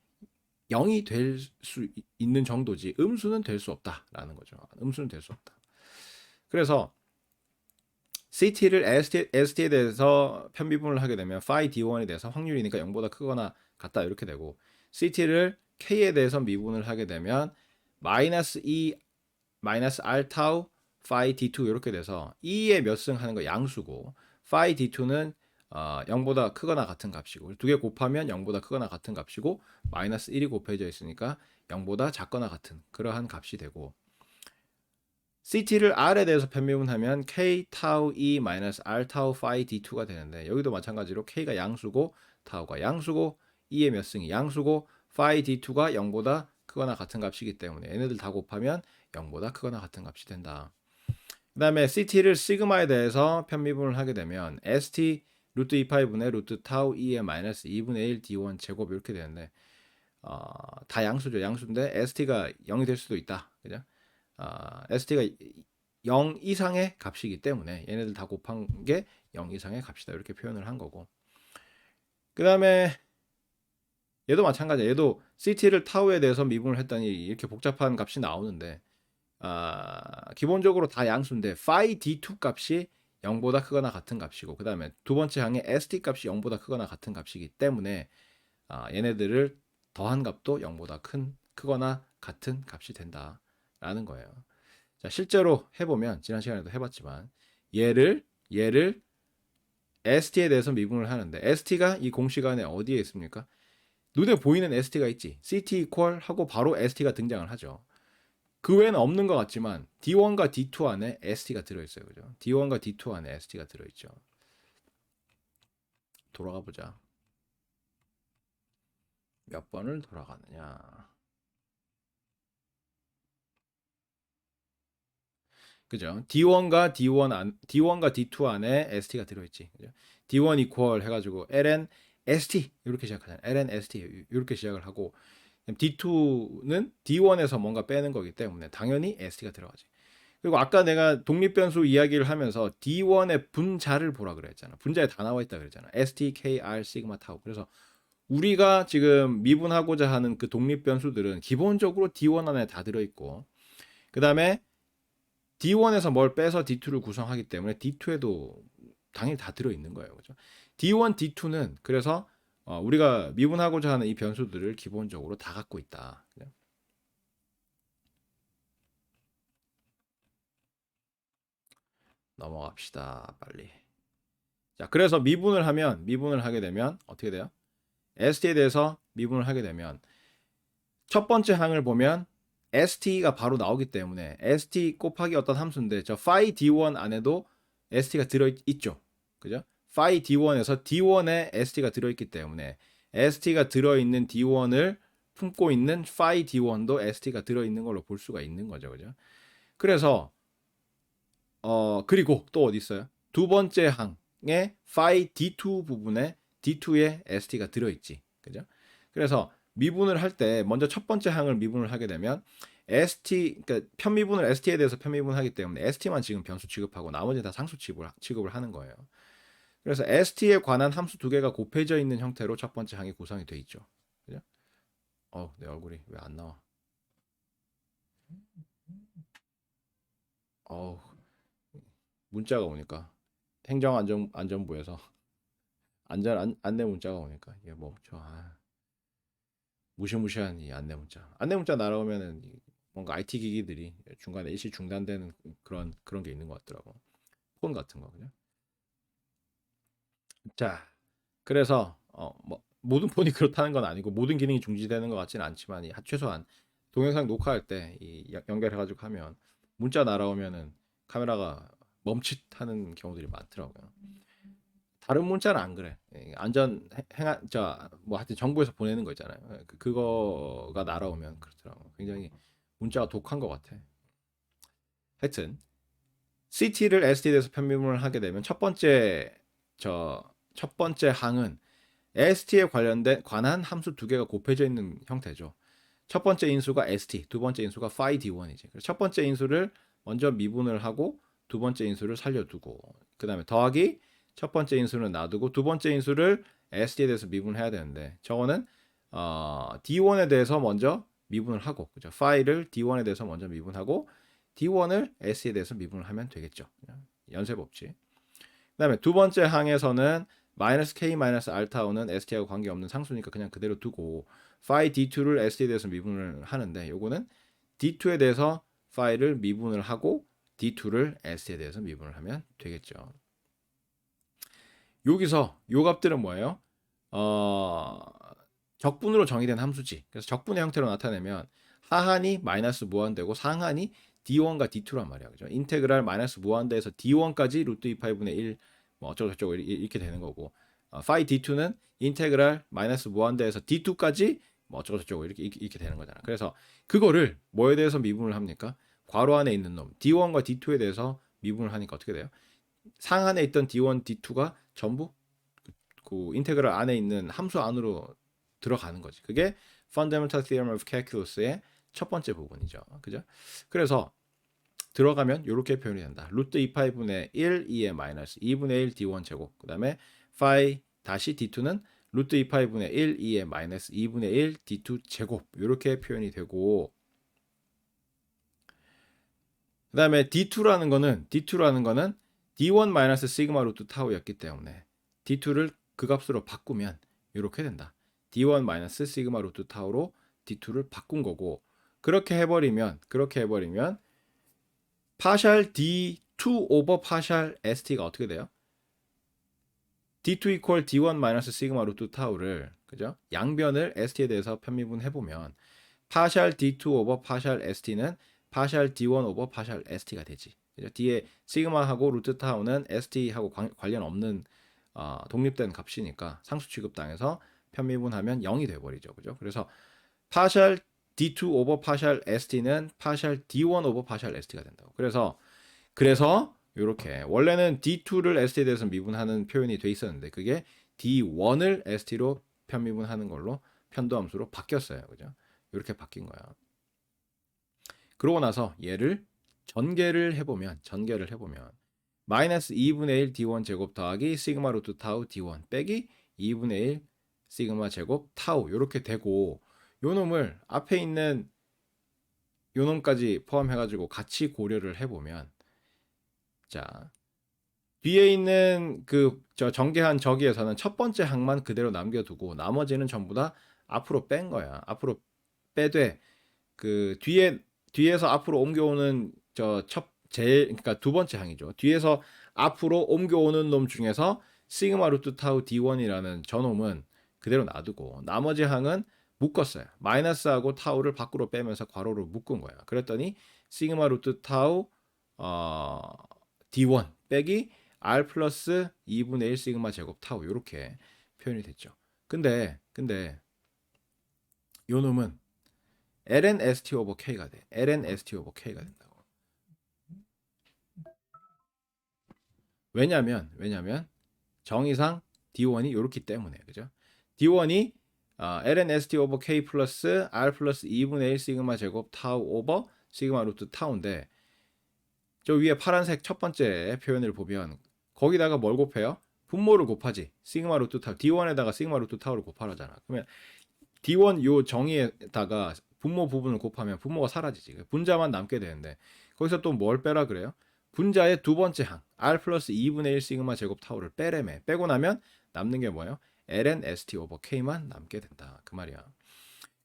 0이 될 수 있는 정도지 음수는 될 수 없다라는 거죠. 음수는 될 수 없다. 그래서 CT를 ST에 대해서 편미분을 하게 되면 phi D1에 대해서 확률이니까 0보다 크거나 같다 이렇게 되고 CT를 K에 대해서 미분을 하게 되면 마이너스 2 마이너스 R 타우 phi D2 이렇게 돼서 2의 몇 승 하는 거 양수고 phi D2는 0보다 크거나 같은 값이고 두 개 곱하면 0보다 크거나 같은 값이고 마이너스 1이 곱해져 있으니까 0보다 작거나 같은 그러한 값이 되고 CT를 R에 대해서 편미분하면 K 타우 E 마이너스 R 타우 phi D2가 되는데 여기도 마찬가지로 K가 양수고 타우가 양수고 E의 몇 승이 양수고 phi D2가 0보다 크거나 같은 값이기 때문에 얘네들 다 곱하면 0보다 크거나 같은 값이 된다. 그 다음에 CT를 시그마에 대해서 편미분을 하게 되면 ST 루트 2파이분의 루트 타우 E의 마이너스 2분의 1 D1 제곱 이렇게 되는데 다 양수죠. 양수인데 ST가 0이 될 수도 있다. 그죠? ST가 0 이상의 값이기 때문에 얘네들 다 곱한 게 0 이상의 값이다. 이렇게 표현을 한 거고. 그 다음에 얘도 마찬가지야. 얘도 CT를 타우에 대해서 미분을 했더니 이렇게 복잡한 값이 나오는데 기본적으로 다 양수인데 phi D2 값이 0보다 크거나 같은 값이고 그 다음에 두 번째 항의 ST 값이 0보다 크거나 같은 값이기 때문에 얘네들을 더한 값도 0보다 크거나 같은 값이 된다라는 거예요. 자, 실제로 해보면 지난 시간에도 해봤지만 얘를 ST에 대해서 미분을 하는데 ST가 이 공식 안에 어디에 있습니까? 눈에 보이는 ST가 있지. CT 이퀄 하고 바로 ST가 등장을 하죠. 그 외에는 없는 것 같지만 D1과 D2 안에 ST가 들어있어요. 그죠? D1과 D2 안에 ST가 들어있죠. 돌아가 보자. 몇 번을 돌아가느냐. 그죠? D1과 D2 안에 ST가 들어있지. 그죠? D1 이퀄 해가지고 ln ST 이렇게 시작하잖아요. ln ST 이렇게 시작을 하고 D2는 D1에서 뭔가 빼는 거기 때문에 당연히 ST가 들어가지. 그리고 아까 내가 독립변수 이야기를 하면서 D1의 분자를 보라 그랬잖아. 분자에 다 나와 있다 그랬잖아. ST, KR, 시그마, 타우. 그래서 우리가 지금 미분하고자 하는 그 독립변수들은 기본적으로 D1 안에 다 들어있고 그 다음에 D1에서 뭘 빼서 D2를 구성하기 때문에 D2에도 당연히 다 들어있는 거예요. 그죠? D1, D2는 그래서 우리가 미분하고자 하는 이 변수들을 기본적으로 다 갖고 있다. 그죠? 넘어갑시다. 빨리. 자, 그래서 미분을 하게 되면 어떻게 돼요? ST에 대해서 미분을 하게 되면 첫 번째 항을 보면 ST가 바로 나오기 때문에 ST 곱하기 어떤 함수인데 저 phi D1 안에도 ST가 들어있죠. 그죠? phi D1에서 D1에 ST가 들어있기 때문에 ST가 들어있는 D1을 품고 있는 phi D1도 ST가 들어있는 걸로 볼 수가 있는 거죠. 그죠? 그래서 그리고 또 어디 있어요? 두 번째 항에 phi D2 부분에 D2에 ST가 들어있지. 그죠? 그래서 미분을 할 때 먼저 첫 번째 항을 미분을 하게 되면 ST 그러니까 편미분을 ST에 대해서 편미분하기 때문에 ST만 지금 변수 취급하고 나머지 다 상수 취급을 하는 거예요. 그래서 ST에 관한 함수 두 개가 곱해져 있는 형태로 첫 번째 항이 구성이 돼 있죠. 그죠? 내 얼굴이 왜 안 나와? 어, 문자가 오니까 행정안전부에서 안내 문자가 오니까 이게 뭐 무시무시한 이 안내 문자 날아오면은 뭔가 IT 기기들이 중간에 일시 중단되는 그런 게 있는 것 같더라고. 폰 같은 거 그냥. 자, 그래서 뭐 모든 폰이 그렇다는 건 아니고 모든 기능이 중지되는 것 같지는 않지만 최소한 동영상 녹화할 때 연결해가지고 하면 문자 날아오면은 카메라가 멈칫하는 경우들이 많더라고요. 다른 문자는 안 그래. 안전 행한 뭐 하여튼 정부에서 보내는 거 있잖아요. 그거가 날아오면 그렇더라고. 굉장히 문자가 독한 것 같아. 하여튼 ct를 st에 대해서 편미분을 하게 되면 첫 번째 항은 st에 관한 함수 두 개가 곱해져 있는 형태죠. 첫 번째 인수가 st, 두 번째 인수가 phi d1이지. 첫 번째 인수를 먼저 미분을 하고 두 번째 인수를 살려두고 그 다음에 더하기 첫 번째 인수는 놔두고 두 번째 인수를 st에 대해서 미분해야 되는데 저거는 d1에 대해서 먼저 미분을 하고 그죠? phi를 d1에 대해서 먼저 미분하고 d1을 st에 대해서 미분을 하면 되겠죠. 연쇄 법칙. 그 다음에 두 번째 항에서는 마이너스 k 마이너스 알타오는 st하고 관계없는 상수니까 그냥 그대로 두고 phi d2를 st에 대해서 미분을 하는데 요거는 d2에 대해서 phi를 미분을 하고 d2를 st에 대해서 미분을 하면 되겠죠. 여기서 요 값들은 뭐예요? 적분으로 정의된 함수지. 그래서 적분의 형태로 나타내면 하한이 마이너스 무한대고 상한이 d1과 d2란 말이야. 그죠? 인테그랄 마이너스 무한대에서 d1까지 루트 2파이분의 1 뭐 어쩌고 저쩌고 이렇게 되는 거고 phi d2는 인테그랄 마이너스 무한대에서 d2까지 뭐 어쩌고 저쩌고 이렇게 되는 거잖아. 그래서 그거를 뭐에 대해서 미분을 합니까? 괄호 안에 있는 놈 d1과 d2에 대해서 미분을 하니까 어떻게 돼요? 상한에 있던 d1, d2가 전부 그 인테그랄 안에 있는 함수 안으로 들어가는 거지. 그게 Fundamental Theorem of Calculus의 첫 번째 부분이죠. 그죠? 그래서 들어가면 이렇게 표현이 된다. 루트 2파이분의 1, 2의 마이너스 2분의 1 d1 제곱 그 다음에 phi 다시 d2는 루트 2파이분의 1, 2의 마이너스 2분의 1 d2 제곱 이렇게 표현이 되고 그 다음에 d2라는 거는 d1 마이너스 시그마 루트 타우였기 때문에 d2를 그 값으로 바꾸면 이렇게 된다. d1 마이너스 시그마 루트 타우로 d2를 바꾼 거고 그렇게 해버리면 파샬 d2 오버 파샬 st가 어떻게 돼요? d2 이퀄 d1 마이너스 시그마 루트 타우를 그죠? 양변을 st에 대해서 편미분 해보면 파샬 d2 오버 파샬 st는 파샬 d1 오버 파샬 st가 되지. 그죠? 뒤에 시그마하고 루트 타우는 st하고 관련 없는 독립된 값이니까 상수 취급당해서 편미분하면 0이 돼버리죠. 그죠? 그래서 파샬 d2 오버 파샬 st는 파샬 d1 오버 파샬 st가 된다고. 그래서 이렇게 원래는 d2를 st에 대해서 미분하는 표현이 돼 있었는데 그게 d1을 st로 편미분하는 걸로 편도함수로 바뀌었어요. 그죠? 이렇게 바뀐 거야. 그러고 나서 얘를 전개를 해보면 마이너스 2분의 1 d1 제곱 더하기 시그마 루트 타우 d1 빼기 2분의 1 시그마 제곱 타우 이렇게 되고 요 놈을 앞에 있는 요 놈까지 포함해가지고 같이 고려를 해보면 자 뒤에 있는 저 전개한 저기에서는 첫 번째 항만 그대로 남겨두고 나머지는 전부 다 앞으로 뺀 거야. 앞으로 빼되 그 뒤에서 앞으로 옮겨오는 그러니까 두 번째 항이죠. 뒤에서 앞으로 옮겨오는 놈 중에서 시그마 루트 타우 d1이라는 저 놈은 그대로 놔두고 나머지 항은 묶었어요. 마이너스하고 타우를 밖으로 빼면서 괄호로 묶은 거야. 그랬더니 시그마 루트 타우 d1 빼기 r 플러스 2분의 1 시그마 제곱 타우 이렇게 표현이 됐죠. 근데 요 놈은 ln st 오버 k가 돼. ln st 오버 k가 된다고. 왜냐면 정의상 d1이 이렇기 때문에 그죠? d1이 ln st 오버 k 플러스 r 플러스 2분의 1 시그마 제곱 타우 오버 시그마 루트 타우인데 저 위에 파란색 첫 번째 표현을 보면 거기다가 뭘 곱해요? 분모를 곱하지. 시그마 루트 타우 d1에다가 시그마 루트 타우를 곱하라잖아. 그러면 d1 요 정의에다가 분모 부분을 곱하면 분모가 사라지지. 분자만 남게 되는데 거기서 또 뭘 빼라 그래요? 분자의 두 번째 항 r 플러스 2분의 1 시그마 제곱 타우를 빼래매. 빼고 나면 남는 게 뭐예요? ln st 오버 k만 남게 된다. 그 말이야.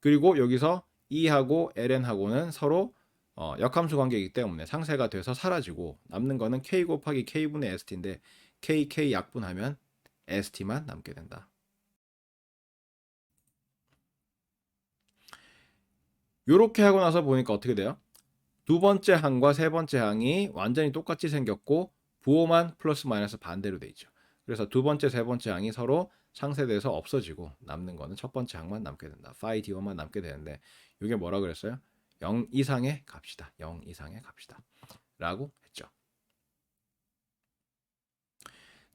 그리고 여기서 e하고 ln하고는 서로 역함수 관계이기 때문에 상쇄가 돼서 사라지고 남는 거는 k 곱하기 k분의 st인데 k 약분하면 st만 남게 된다. 요렇게 하고 나서 보니까 어떻게 돼요? 두 번째 항과 세 번째 항이 완전히 똑같이 생겼고 부호만 플러스 마이너스 반대로 돼 있죠. 그래서 두 번째, 세 번째 항이 서로 상쇄돼서 없어지고 남는 거는 첫 번째 항만 남게 된다. phi d1만 남게 되는데 이게 뭐라 그랬어요? 0 이상의 값이다. 0 이상의 값이다. 라고 했죠.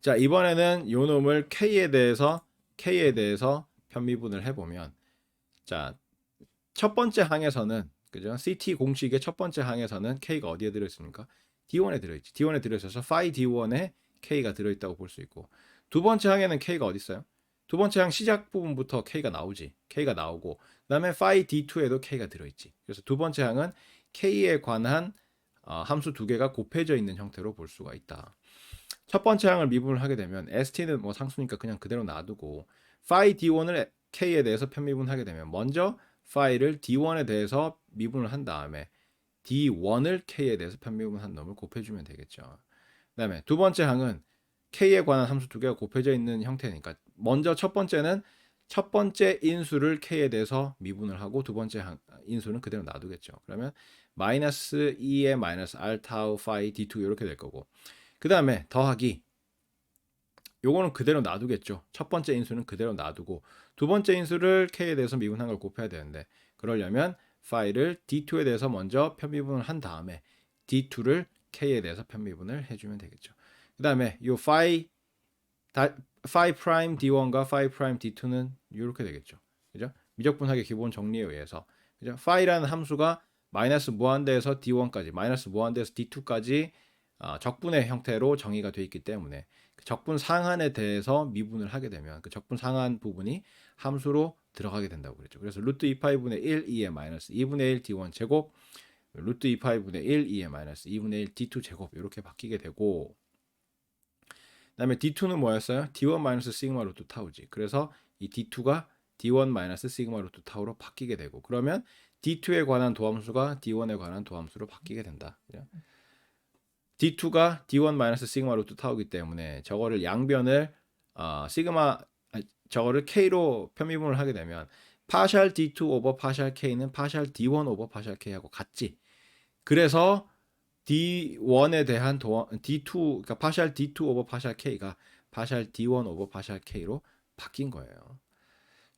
자, 이번에는 요 놈을 K에 대해서 편미분을 해보면, 자, 첫 번째 항에서는, 그죠? CT 공식의 첫 번째 항에서는 K가 어디에 들어있습니까? D1에 들어있지. D1에 들어있어서 phi D1에 K가 들어있다고 볼 수 있고, 두 번째 항에는 K가 어디 있어요? 두 번째 항 시작 부분부터 K가 나오지. K가 나오고, 그 다음에 phi D2에도 K가 들어있지. 그래서 두 번째 항은 K에 관한 함수 두 개가 곱해져 있는 형태로 볼 수가 있다. 첫 번째 항을 미분을 하게 되면 ST는 뭐 상수니까 그냥 그대로 놔두고 phi D1을 K에 대해서 편미분하게 되면 먼저 phi를 D1에 대해서 미분을 한 다음에 D1을 K에 대해서 편미분한 놈을 곱해주면 되겠죠. 그 다음에 두 번째 항은 K에 관한 함수 두 개가 곱해져 있는 형태니까 먼저 첫 번째는 첫 번째 인수를 K에 대해서 미분을 하고 두 번째 인수는 그대로 놔두겠죠. 그러면 마이너스 2의 마이너스 R 타우 phi D2 이렇게 될 거고 그 다음에 더하기 요거는 그대로 놔두겠죠. 첫 번째 인수는 그대로 놔두고 두 번째 인수를 K에 대해서 미분한 걸 곱해야 되는데 그러려면 파이를 D2에 대해서 먼저 편미분을 한 다음에 D2를 K에 대해서 편미분을 해주면 되겠죠. 그 다음에 요 phi 프라임 D1과 phi 프라임 D2는 이렇게 되겠죠. 그죠? 미적분학의 기본 정리에 의해서 그죠? phi라는 함수가 마이너스 무한대에서 D1까지 마이너스 무한대에서 D2까지 적분의 형태로 정의가 되어 있기 때문에 그 적분 상한에 대해서 미분을 하게 되면 그 적분 상한 부분이 함수로 들어가게 된다고 그랬죠. 그래서 루트 2파이분의 1 2의 마이너스 2분의 1 D1 제곱 루트 2파이분의 1 2의 마이너스 2분의 1 D2 제곱 이렇게 바뀌게 되고 그 다음에 D2는 뭐였어요? D1 마이너스 시그마 루트 타우지. 그래서 이 D2가 D1 마이너스 시그마 루트 타우로 바뀌게 되고 그러면 D2에 관한 도함수가 D1에 관한 도함수로 바뀌게 된다. D2가 D1 마이너스 시그마 루트 타우기 때문에 저거를 양변을 저거를 K로 편미분을 하게 되면 파셜 D2 오버 파셜 K는 파셜 D1 오버 파셜 K하고 같지. 그래서 D1에 대한 D2 그러니까 파셜 D2 오버 파셜 K가 파셜 D1 오버 파셜 K로 바뀐 거예요.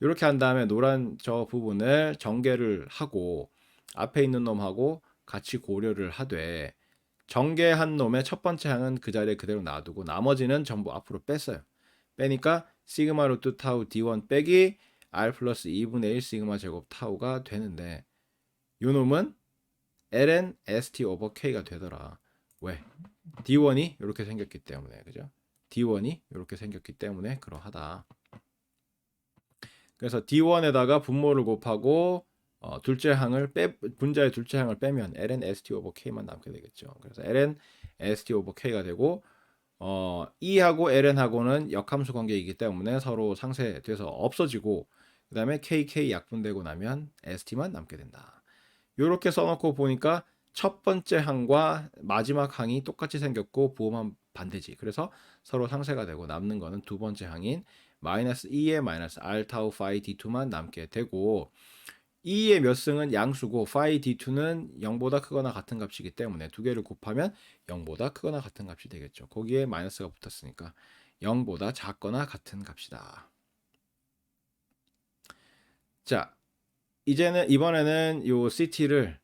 이렇게 한 다음에 노란 저 부분을 전개를 하고 앞에 있는 놈하고 같이 고려를 하되 전개한 놈의 첫 번째 항은 그 자리에 그대로 놔두고 나머지는 전부 앞으로 뺐어요. 빼니까 시그마 루트 타우 D1 빼기 R 플러스 2분의 1 시그마 제곱 타우가 되는데 요 놈은 ln st 오버 k가 되더라. 왜? D1이 이렇게 생겼기 때문에 그죠? D1이 이렇게 생겼기 때문에 그러하다. 그래서 D1에다가 분모를 곱하고 둘째 항을 분자의 둘째 항을 빼면 ln st 오버 k만 남게 되겠죠. 그래서 ln st 오버 k가 되고 e하고 ln하고는 역함수 관계이기 때문에 서로 상쇄돼서 없어지고 그 다음에 kk 약분되고 나면 st만 남게 된다. 이렇게 써놓고 보니까 첫 번째 항과 마지막 항이 똑같이 생겼고 부호만 반대지. 그래서 서로 상쇄가 되고 남는 거는 두 번째 항인 마이너스 2의 마이너스 R 타우 파이 D2만 남게 되고 2의 몇 승은 양수고 파이 D2는 0보다 크거나 같은 값이기 때문에 두 개를 곱하면 0보다 크거나 같은 값이 되겠죠. 거기에 마이너스가 붙었으니까 0보다 작거나 같은 값이다. 자, 이번에는 요 CT를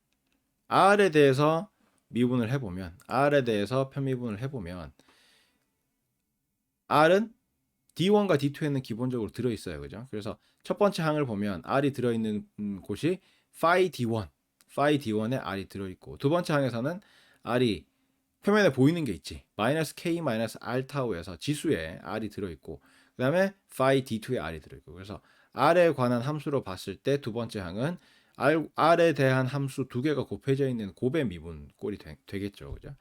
R에 대해서 미분을 해보면 R에 대해서 편미분을 해보면 R은 D1과 D2에는 기본적으로 들어있어요. 그죠? 그래서 첫 번째 항을 보면 R이 들어있는 곳이 phi D1에 R이 들어있고 두 번째 항에서는 R이 표면에 보이는 게 있지. 마이너스 K 마이너스 R 타우에서 지수에 R이 들어있고 그 다음에 phi D2에 R이 들어있고 그래서 R에 관한 함수로 봤을 때 두 번째 항은 R에 대한 함수 두 개가 곱해져 있는 곱의 미분 꼴이 되겠죠. 그죠?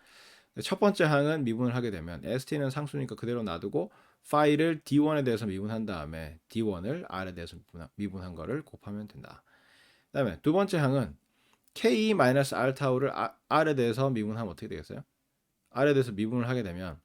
첫 번째 항은 미분을 하게 되면 ST는 상수니까 그대로 놔두고 파이를 D1에 대해서 미분한 다음에 D1을 R에 대해서 미분한 거를 곱하면 된다. 그 다음에 두 번째 항은 K-R 타우를 R에 대해서 미분하면 어떻게 되겠어요? R에 대해서 미분을 하게 되면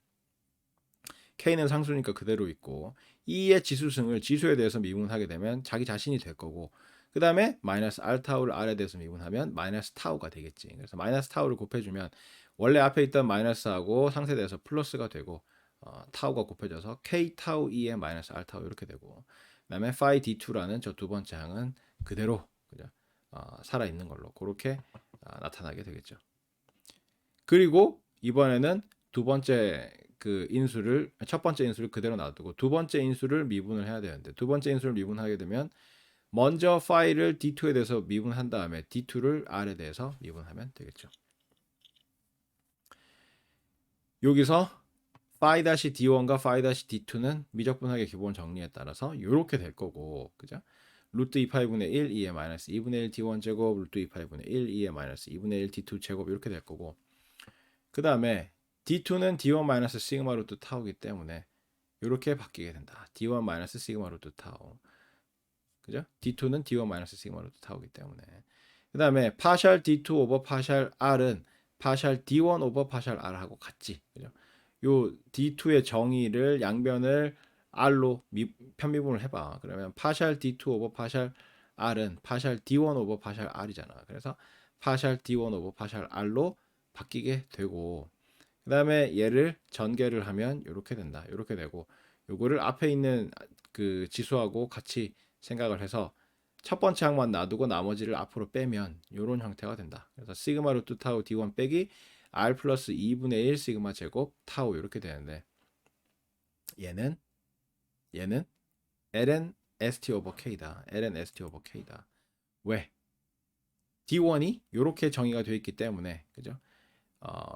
K는 상수니까 그대로 있고 E의 지수승을 지수에 대해서 미분하게 되면 자기 자신이 될 거고 그 다음에 마이너스 R 타우를 R에 대해서 미분하면 마이너스 타우가 되겠지. 그래서 마이너스 타우를 곱해주면 원래 앞에 있던 마이너스하고 상쇄돼서 플러스가 되고 타우가 곱해져서 K 타우 E의 마이너스 R 타우 이렇게 되고 그다음에 phi D2라는 저 두 번째 항은 그대로 그죠? 살아 있는 걸로 그렇게 나타나게 되겠죠. 그리고 이번에는 두 번째 첫 번째 인수를 그대로 놔두고 두 번째 인수를 미분을 해야 되는데 두 번째 인수를 미분하게 되면 먼저 파이를 D2에 대해서 미분한 다음에 D2를 R에 대해서 미분하면 되겠죠. 여기서 phi-d1과 phi-d2는 미적분학의 기본 정리에 따라서 이렇게 될 거고, 그죠? 루트 2파이분의 1, 2의 마이너스 2분의 1 d1 제곱, 루트 2파이분의 1, 2의 마이너스 2분의 1 d2 제곱 이렇게 될 거고, 그 다음에 d2는 d1 마이너스 시그마 루트 타우기 때문에 이렇게 바뀌게 된다. d1 마이너스 시그마 루트 타우, 그죠? d2는 d1 마이너스 시그마 루트 타우기 때문에. 그 다음에 파셜 d2 오버 파셜 r은 파셜 d1 오버 파셜 r하고 같지, 그죠? 요 D2의 정의를 양변을 R로 편미분을 해봐. 그러면 파셜 D2 오버 파셜 R은 파셜 D1 오버 파셜 R이잖아. 그래서 파셜 D1 오버 파셜 R로 바뀌게 되고, 그 다음에 얘를 전개를 하면 이렇게 된다. 이렇게 되고, 요거를 앞에 있는 그 지수하고 같이 생각을 해서 첫 번째 항만 놔두고 나머지를 앞으로 빼면 이런 형태가 된다. 그래서 시그마 루트 타우 D1 빼기 R 플러스 2분의 1 시그마 제곱 타우 이렇게 되는데 얘는 ln st 오버 k다. ln st 오버 k다. 왜? D1이 이렇게 정의가 되어 있기 때문에, 그죠?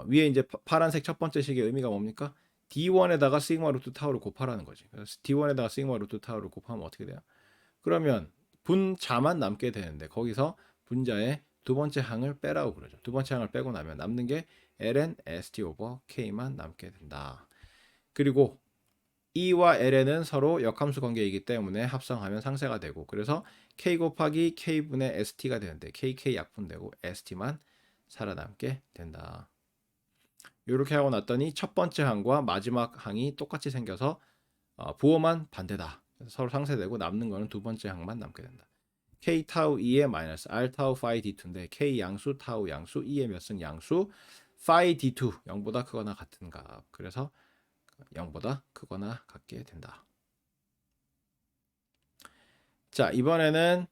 위에 이제 파란색 첫 번째 식의 의미가 뭡니까? D1에다가 시그마 루트 타우를 곱하라는 거지. 그래서 D1에다가 시그마 루트 타우를 곱하면 어떻게 돼요? 그러면 분자만 남게 되는데 거기서 분자의 두 번째 항을 빼라고 그러죠. 두 번째 항을 빼고 나면 남는 게 ln st 오버 k만 남게 된다. 그리고 E와 ln은 서로 역함수 관계이기 때문에 합성하면 상쇄가 되고, 그래서 k 곱하기 k분의 st가 되는데 kk 약분되고 st만 살아남게 된다. 이렇게 하고 났더니 첫 번째 항과 마지막 항이 똑같이 생겨서 부호만 반대다. 그래서 서로 상쇄되고 남는 거는 두 번째 항만 남게 된다. k 타우 2의 마이너스 r 타우 파이 d2인데 k 양수 타우 양수 2의 몇 승 양수 파이 d2 0보다 크거나 같은 값. 그래서 0보다 크거나 같게 된다. 자, 이번에는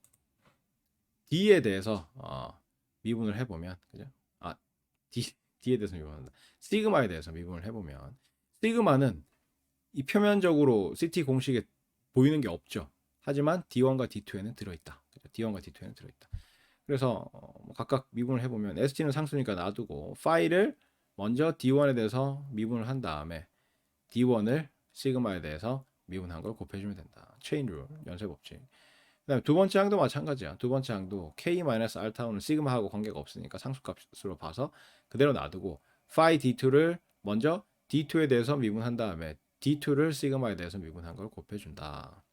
d에 대해서 미분을 해보면, 그죠? d에 대해서 미분한다. 시그마에 대해서 미분을 해보면, 시그마는 이 표면적으로 CT 공식에 보이는 게 없죠. 하지만 D1과 D2에는 들어있다. D1과 D2에는 들어있다. 그래서 각각 미분을 해보면 ST는 상수니까 놔두고 파이를 먼저 D1에 대해서 미분을 한 다음에 D1을 시그마에 대해서 미분한 걸 곱해주면 된다. 체인 룰, 연쇄 법칙. 그다음에 두 번째 항도 마찬가지야. 두 번째 항도 K-알타우는 시그마하고 관계가 없으니까 상수값으로 봐서 그대로 놔두고 파이 D2를 먼저 D2에 대해서 미분한 다음에 D2를 시그마에 대해서 미분한 걸 곱해준다.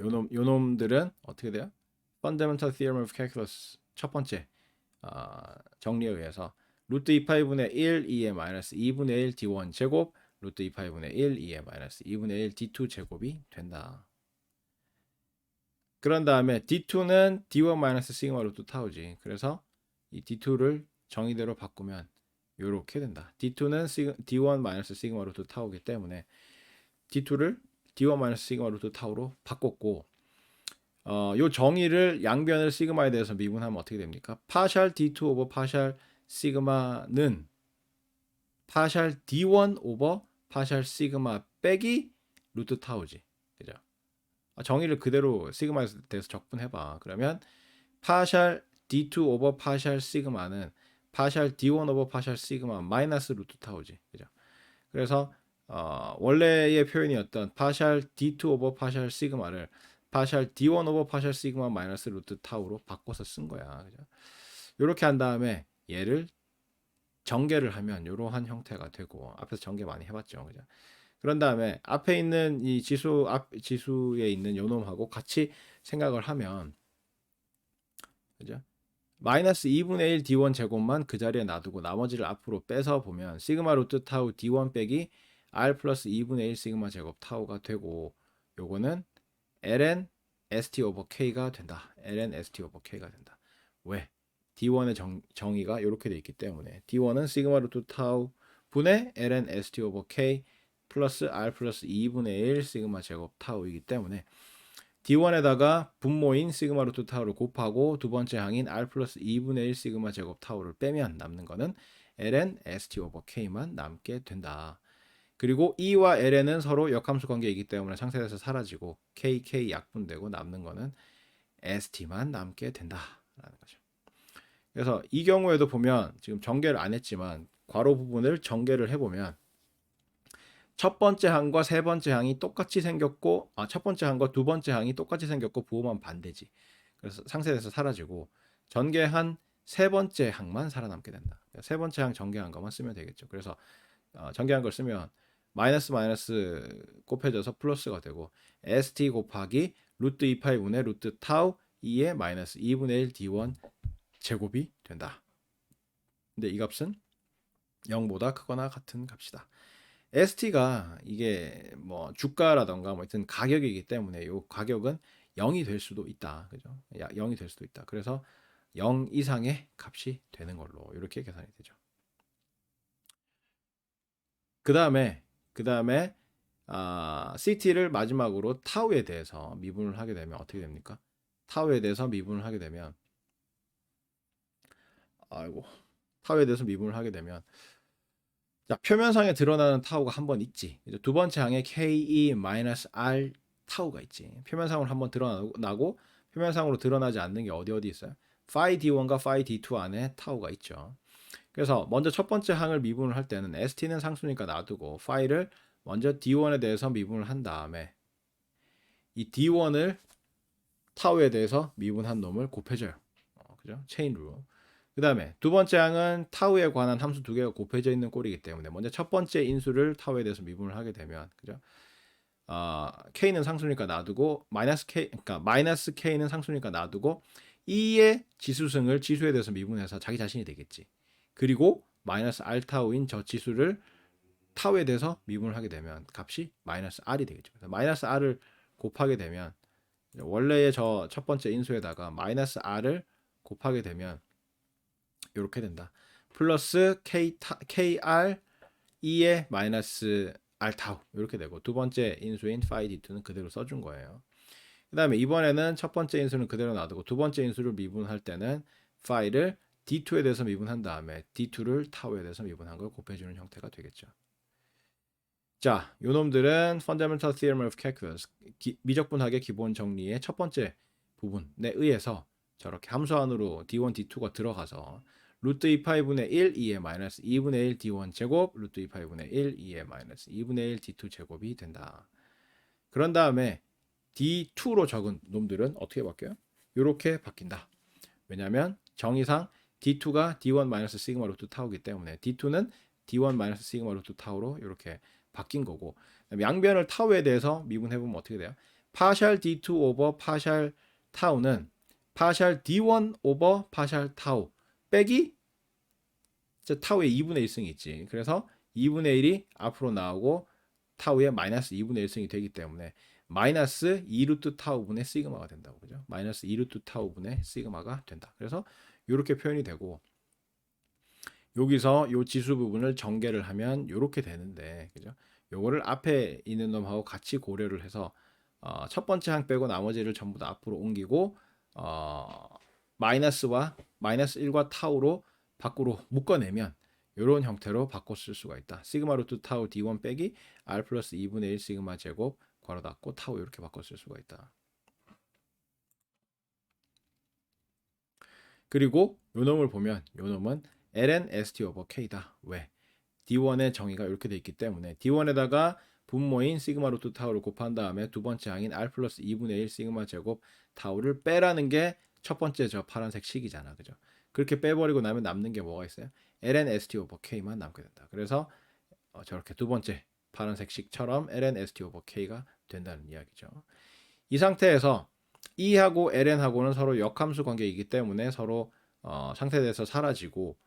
요 놈들은 어떻게 돼요? Fundamental Theorem of Calculus 첫 번째 정리에 의해서 루트 2파이분의 1, 2의 마이너스 2분의 1 D1 제곱 루트 2파이분의 1, 2의 마이너스 2분의 1 D2 제곱이 된다. 그런 다음에 D2는 D1 마이너스 시그마 루트 타우지. 그래서 이 D2를 정의대로 바꾸면 이렇게 된다. D2는 D1 마이너스 시그마 루트 타우기 때문에 D2를 D1 마이너스 시그마 루트 타우로 바꿨고, 요 정의를 양변을 시그마에 대해서 미분하면 어떻게 됩니까? 파셜 D2 오버 파셜 시그마는 파셜 D1 오버 파셜 시그마 빼기 루트 타우지. 그죠? 정의를 그대로 시그마에 대해서 적분해봐. 그러면 파셜 D2 오버 파셜 시그마는 파셜 D1 오버 파셜 시그마 마이너스 루트 타우지. 그죠? 그래서 원래의 표현이었던 파셜 D2 오버 파셜 시그마를 파셜 D1 오버 파셜 시그마 마이너스 루트 타우로 바꿔서 쓴 거야. 그죠? 이렇게 한 다음에 얘를 전개를 하면 이러한 형태가 되고, 앞에서 전개 많이 해봤죠. 그죠? 그런 다음에 앞에 있는 이 지수에 있는 요 놈하고 같이 생각을 하면, 그죠? 마이너스 2분의 1 D1 제곱만 그 자리에 놔두고 나머지를 앞으로 빼서 보면 시그마 루트 타우 D1 빼기 R 플러스 2분의 1 시그마 제곱 타우가 되고, 요거는 ln st 오버 k가 된다. ln st 오버 k가 된다. 왜? D1의 정의가 이렇게 돼 있기 때문에 D1은 시그마 루트 타우 분의 ln st 오버 k 플러스 R 플러스 2분의 1 시그마 제곱 타우이기 때문에 D1에다가 분모인 시그마 루트 타우를 곱하고 두 번째 항인 R 플러스 2분의 1 시그마 제곱 타우를 빼면 남는 거는 ln st 오버 k만 남게 된다. 그리고 E와 LN은 서로 역함수 관계이기 때문에 상세에서 사라지고 KK 약분되고 남는 거는 ST만 남게 된다라는 거죠. 그래서 이 경우에도 보면 지금 전개를 안 했지만 괄호 부분을 전개를 해보면 첫 번째 항과 세 번째 항이 똑같이 생겼고 첫 번째 항과 두 번째 항이 똑같이 생겼고 부호만 반대지. 그래서 상세에서 사라지고 전개한 세 번째 항만 살아남게 된다. 세 번째 항 전개한 것만 쓰면 되겠죠. 그래서 전개한 걸 쓰면 마이너스 마이너스 곱해져서 플러스가 되고 st 곱하기 루트 2파이분의 루트 타우 2의 마이너스 2분의 1 d1 제곱이 된다. 근데 이 값은 0보다 크거나 같은 값이다. st가 이게 뭐 주가라던가 뭐 하여튼 가격이기 때문에 이 가격은 0이 될 수도 있다. 그죠? 0이 될 수도 있다. 그래서 0 이상의 값이 되는 걸로 이렇게 계산이 되죠. 그 다음에 CT를 마지막으로 타우에 대해서 미분을 하게 되면 어떻게 됩니까? 타우에 대해서 미분을 하게 되면 타우에 대해서 미분을 하게 되면 자, 표면상에 드러나는 타우가 한 번 있지. 두 번째 항에 KE-R 타우가 있지. 표면상으로 한번 드러나고 표면상으로 드러나지 않는 게 어디 있어요? phi D1과 phi D2 안에 타우가 있죠. 그래서 먼저 첫 번째 항을 미분을 할 때는 ST는 상수니까 놔두고 phi를 먼저 D1에 대해서 미분을 한 다음에 이 D1을 타우에 대해서 미분한 놈을 곱해줘요. 그죠? 체인 룰. 그 다음에 두 번째 항은 타우에 관한 함수 두 개가 곱해져 있는 꼴이기 때문에 먼저 첫 번째 인수를 타우에 대해서 미분을 하게 되면 그죠? k는 상수니까 놔두고 마이너스 k는 상수니까 놔두고 2의 지수승을 지수에 대해서 미분해서 자기 자신이 되겠지. 그리고 마이너스 r 타우인 저 지수를 타우에 대해서 미분을 하게 되면 값이 마이너스 r이 되겠죠. 그래서 마이너스 r을 곱하게 되면 원래의 저 첫 번째 인수에다가 마이너스 r을 곱하게 되면 이렇게 된다. 플러스 kr 2의 마이너스 r 타우 이렇게 되고 두 번째 인수인 phi d2는 그대로 써준 거예요. 그 다음에 이번에는 첫 번째 인수는 그대로 놔두고 두 번째 인수를 미분할 때는 phi를 d2에 대해서 미분한 다음에 d2를 타우에 대해서 미분한 걸 곱해주는 형태가 되겠죠. 자, 요놈들은 Fundamental Theorem of Calculus 미적분학의 기본 정리의 첫 번째 부분에 의해서 저렇게 함수 안으로 d1, d2가 들어가서 루트 2파이분의 1, 2의 마이너스 2분의 1 d1 제곱 루트 2파이분의 1, 2의 마이너스 2분의 1 d2 제곱이 된다. 그런 다음에 d2로 적은 놈들은 어떻게 바뀌어요? 이렇게 바뀐다. 왜냐하면 정의상 d2가 d1 마이너스 시그마 루트 타우기 때문에 d2는 d1 마이너스 시그마 루트 타우로 이렇게 바뀐 거고 양변을 타우에 대해서 미분해보면 어떻게 돼요? 파샬 d2 오버 파샬 타우는 파샬 d1 오버 파샬 타우 빼기 타우의 2분의 1승이 있지. 그래서 2분의 1이 앞으로 나오고 타우의 마이너스 2분의 1승이 되기 때문에 마이너스 2루트 타우분의 시그마가 된다고. 그죠? 마이너스 2루트 타우분의 시그마가 된다. 그래서 이렇게 표현이 되고 여기서 요 지수 부분을 전개를 하면 이렇게 되는데 그죠? 요거를 앞에 있는 놈하고 같이 고려를 해서 첫 번째 항 빼고 나머지를 전부 다 앞으로 옮기고 마이너스와 마이너스 1과 타우로 밖으로 묶어내면 이런 형태로 바꿔 쓸 수가 있다. 시그마 루트 타우 d1 빼기 r 플러스 2분의 1 시그마 제곱 괄호 닫고 타우 이렇게 바꿔 쓸 수가 있다. 그리고 요 놈을 보면 요 놈은 ln st 오버 k다. 왜? d1의 정의가 이렇게 돼 있기 때문에 d1에다가 분모인 시그마 루트 타우를 곱한 다음에 두 번째 항인 r 플러스 2분의 1 시그마 제곱 타우를 빼라는 게 첫 번째 저 파란색 식이잖아. 그죠? 그렇게 빼버리고 나면 남는 게 뭐가 있어요? ln st 오버 k만 남게 된다. 그래서 저렇게 두 번째 파란색 식처럼 ln st 오버 k가 된다는 이야기죠. 이 상태에서 E하고 ln하고는 서로 역함수 관계이기 때문에 서로 상태에서 사라지고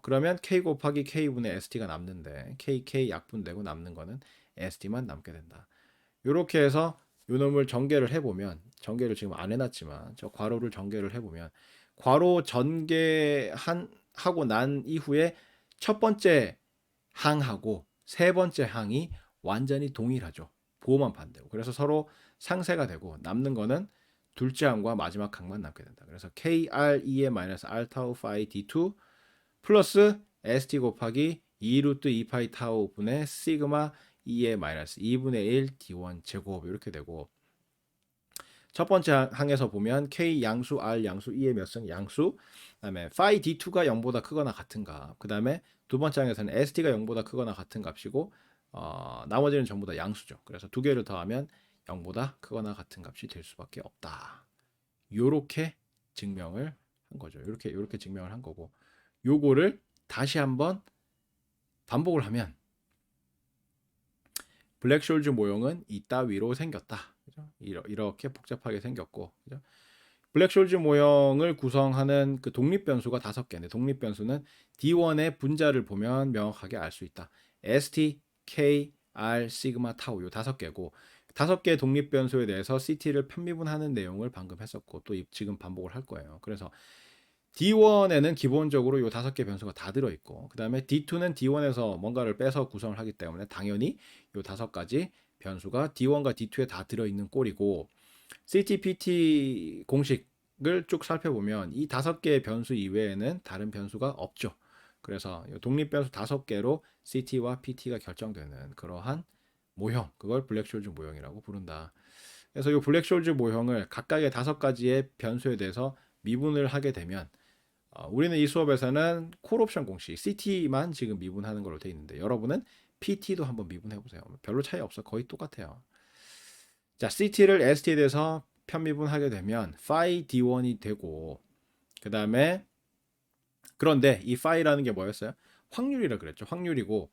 그러면 k 곱하기 k분의 st가 남는데 k 약분되고 남는 거는 st만 남게 된다. 이렇게 해서 요 놈을 전개를 해보면 전개를 지금 안 해놨지만 저 괄호를 전개를 해보면 괄호 전개하고 난 이후에 첫 번째 항하고 세 번째 항이 완전히 동일하죠. 부호만 반대고. 그래서 서로 상쇄가 되고 남는 거는 둘째 항과 마지막 항만 남게 된다. 그래서 KR2의 마이너스 R 타우 파이 D2 플러스 ST 곱하기 2 루트 2 파이 타우 분의 시그마 2의 마이너스 2분의 1 D1 제곱 이렇게 되고 첫 번째 항에서 보면 K 양수, R 양수, E의 몇 승 양수, 그다음에 phi D2가 0보다 크거나 같은 값. 그다음에 두 번째 항에서는 ST가 0보다 크거나 같은 값이고 나머지는 전부 다 양수죠. 그래서 두 개를 더하면 0보다 크거나 같은 값이 될 수밖에 없다. 요렇게 증명을 한 거죠. 요렇게 증명을 한 거고 요거를 다시 한번 반복을 하면 블랙숄즈 모형은 이따위로 생겼다. 그죠? 이렇게 복잡하게 생겼고, 그죠? 블랙숄즈 모형을 구성하는 그 독립 변수가 5개인데 독립 변수는 D1의 분자를 보면 명확하게 알 수 있다. ST, K, R, 시그마, 타우 요 5개고 5개의 독립 변수에 대해서 CT를 편미분하는 내용을 방금 했었고 또 지금 반복을 할 거예요. 그래서 D1에는 기본적으로 요 5개 변수가 다 들어있고 그 다음에 D2는 D1에서 뭔가를 빼서 구성을 하기 때문에 당연히 요 5가지 변수가 D1과 D2에 다 들어있는 꼴이고 CTPT 공식을 쭉 살펴보면 이 5개의 변수 이외에는 다른 변수가 없죠. 그래서 독립 변수 5개로 CT와 PT가 결정되는 그러한 모형, 그걸 블랙숄즈 모형이라고 부른다. 그래서 이 블랙숄즈 모형을 각각의 5가지의 변수에 대해서 미분을 하게 되면 우리는 이 수업에서는 콜옵션 공식 CT만 지금 미분하는 걸로 되어 있는데 여러분은 PT도 한번 미분해 보세요. 별로 차이 없어. 거의 똑같아요. 자, CT를 ST에 대해서 편미분하게 되면 phi D1이 되고 그다음에 그런데 이 phi라는 게 뭐였어요? 확률이라 그랬죠. 확률이고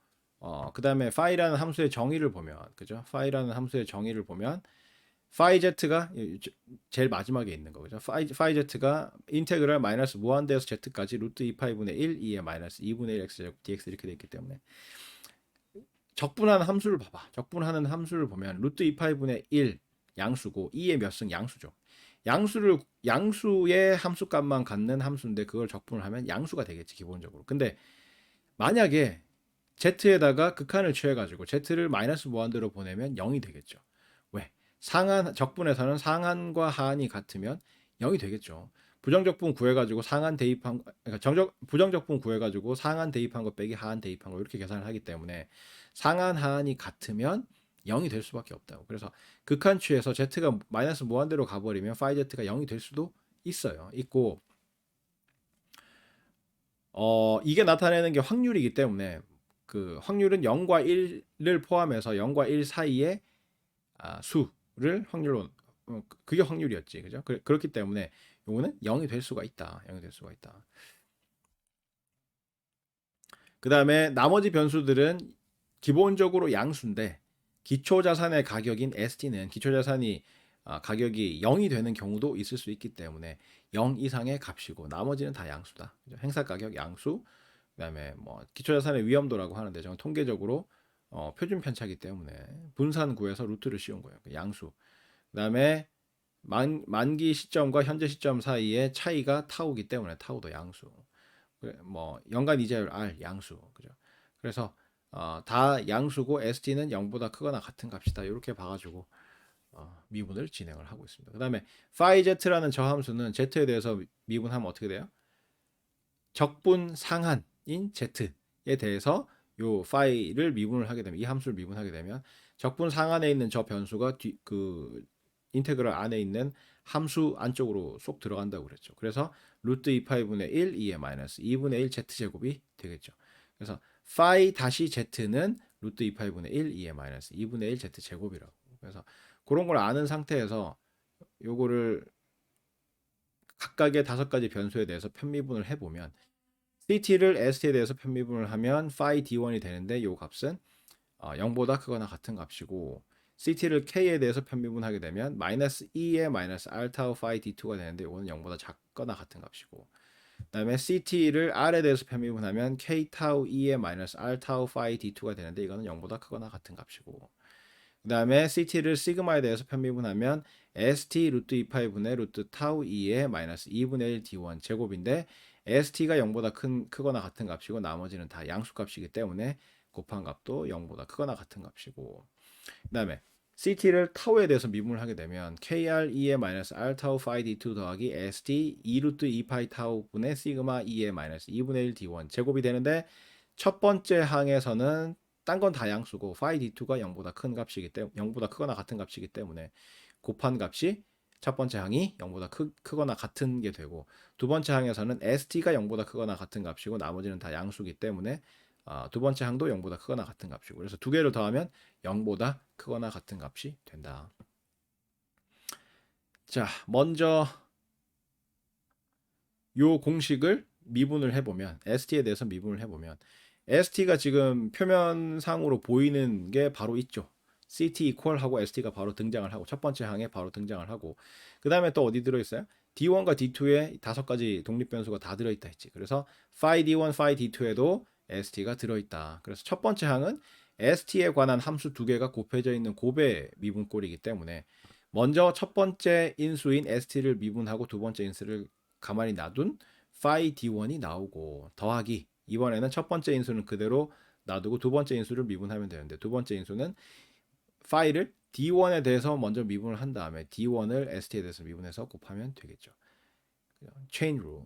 그다음에 phi라는 함수의 정의를 보면 그죠? phi라는 함수의 정의를 보면 phi z가 제일 마지막에 있는 거죠. phi z가 인테그랄 마이너스 무한대에서 z까지 루트 2파이분의 1, 2의 마이너스 2분의 1 x 제곱 dx 이렇게 돼 있기 때문에 적분하는 함수를 봐봐. 적분하는 함수를 보면 루트 2파이분의 1 양수고 2의 몇 승 양수죠. 양수의 함수값만 갖는 함수인데 그걸 적분을 하면 양수가 되겠지 기본적으로. 근데 만약에 z에다가 극한을 취해가지고 z를 마이너스 무한대로 보내면 0이 되겠죠. 왜? 상한 적분에서는 상한과 하한이 같으면 0이 되겠죠. 부정적분 구해가지고 상한 대입한 그러니까 부정적분 구해가지고 상한 대입한 거 빼기 하한 대입한 거 이렇게 계산을 하기 때문에 상한 하한이 같으면 0이 될 수밖에 없다고. 그래서 극한 취해서 z가 마이너스 무한대로 가버리면 phi z가 0이 될 수도 있어요. 있고 이게 나타내는 게 확률이기 때문에 그 확률은 0과 1을 포함해서 0과 1 사이의 수를 확률로 그게 확률이었지. 그죠? 그렇기 때문에 요거는 0이 될 수가 있다. 0이 될 수가 있다. 그다음에 나머지 변수들은 기본적으로 양수인데 기초 자산의 가격인 ST는 기초 자산이 가격이 0이 되는 경우도 있을 수 있기 때문에 0 이상의 값이고 나머지는 다 양수다. 그죠? 행사 가격 양수. 그다음에 뭐 기초 자산의 위험도라고 하는데 저는 통계적으로 표준 편차기 때문에 분산 구해서 루트를 씌운 거예요. 양수. 그다음에 만기 시점과 현재 시점 사이의 차이가 타우기 때문에 타우도 양수. 뭐 연간 이자율 R 양수. 그죠? 그래서 다 양수고 ST는 0보다 크거나 같은 값이다. 이렇게 봐가지고 미분을 진행을 하고 있습니다. 그다음에 phi z라는 저 함수는 z에 대해서 미분하면 어떻게 돼요? 적분 상한인 z에 대해서 요 phi를 미분을 하게 되면 이 함수를 미분하게 되면 적분 상한에 있는 저 변수가 그 인테그럴 안에 있는 함수 안쪽으로 쏙 들어간다고 그랬죠. 그래서 루트 2파이분의 1, 2의 마이너스 2분의 1 z제곱이 되겠죠. 그래서 phi 다시 z는 루트 2파이분의 1, 2의 마이너스 2분의 1 z제곱이라고. 그래서 그런 걸 아는 상태에서 요거를 각각의 5가지 변수에 대해서 편미분을 해보면 CT를 ST에 대해서 편미분을 하면 phi D1이 되는데 이 값은 0보다 크거나 같은 값이고 CT를 K에 대해서 편미분하게 되면 마이너스 2의 마이너스 R 타우 phi D2가 되는데 이거는 0보다 작거나 같은 값이고 그 다음에 CT를 R에 대해서 편미분하면 K 타우 2의 마이너스 R 타우 phi D2가 되는데 이거는 0보다 크거나 같은 값이고 그 다음에 CT를 시그마에 대해서 편미분하면 ST 루트 2파이분의 루트 타우 2의 마이너스 2분의 1 D1 제곱인데 ST가 0보다 크거나 같은 값이고 나머지는 다 양수 값이기 때문에 곱한 값도 0보다 크거나 같은 값이고 그 다음에 CT를 타우에 대해서 미분을 하게 되면 KR 2의 마이너스 R 타우 파이 D2 더하기 ST 2 루트 2 파이 타우 분의 시그마 2의 마이너스 2분의 1 D1 제곱이 되는데 첫 번째 항에서는 딴 건 다 양수고 파이 D2가 0보다 큰 값이기 때문에 0보다 크거나 같은 값이기 때문에 곱한 값이 첫 번째 항이 0보다 크거나 같은 게 되고 두 번째 항에서는 ST가 0보다 크거나 같은 값이고 나머지는 다 양수기 때문에 두 번째 항도 0보다 크거나 같은 값이고 그래서 두 개를 더하면 0보다 크거나 같은 값이 된다. 자, 먼저 요 공식을 미분을 해보면 ST에 대해서 미분을 해보면 ST가 지금 표면상으로 보이는 게 바로 있죠. CT 이퀄 하고 ST가 바로 등장을 하고 첫 번째 항에 바로 등장을 하고 그 다음에 또 어디 들어있어요? D1과 D2에 5가지 독립변수가 다 들어있다 했지. 그래서 phi D1, phi D2에도 ST가 들어있다. 그래서 첫 번째 항은 ST에 관한 함수 두 개가 곱해져 있는 곱의 미분꼴이기 때문에 먼저 첫 번째 인수인 ST를 미분하고 두 번째 인수를 가만히 놔둔 phi D1이 나오고 더하기 이번에는 첫 번째 인수는 그대로 놔두고 두 번째 인수를 미분하면 되는데 두 번째 인수는 phi를 D1에 대해서 먼저 미분을 한 다음에 D1을 ST에 대해서 미분해서 곱하면 되겠죠. 체인 룰.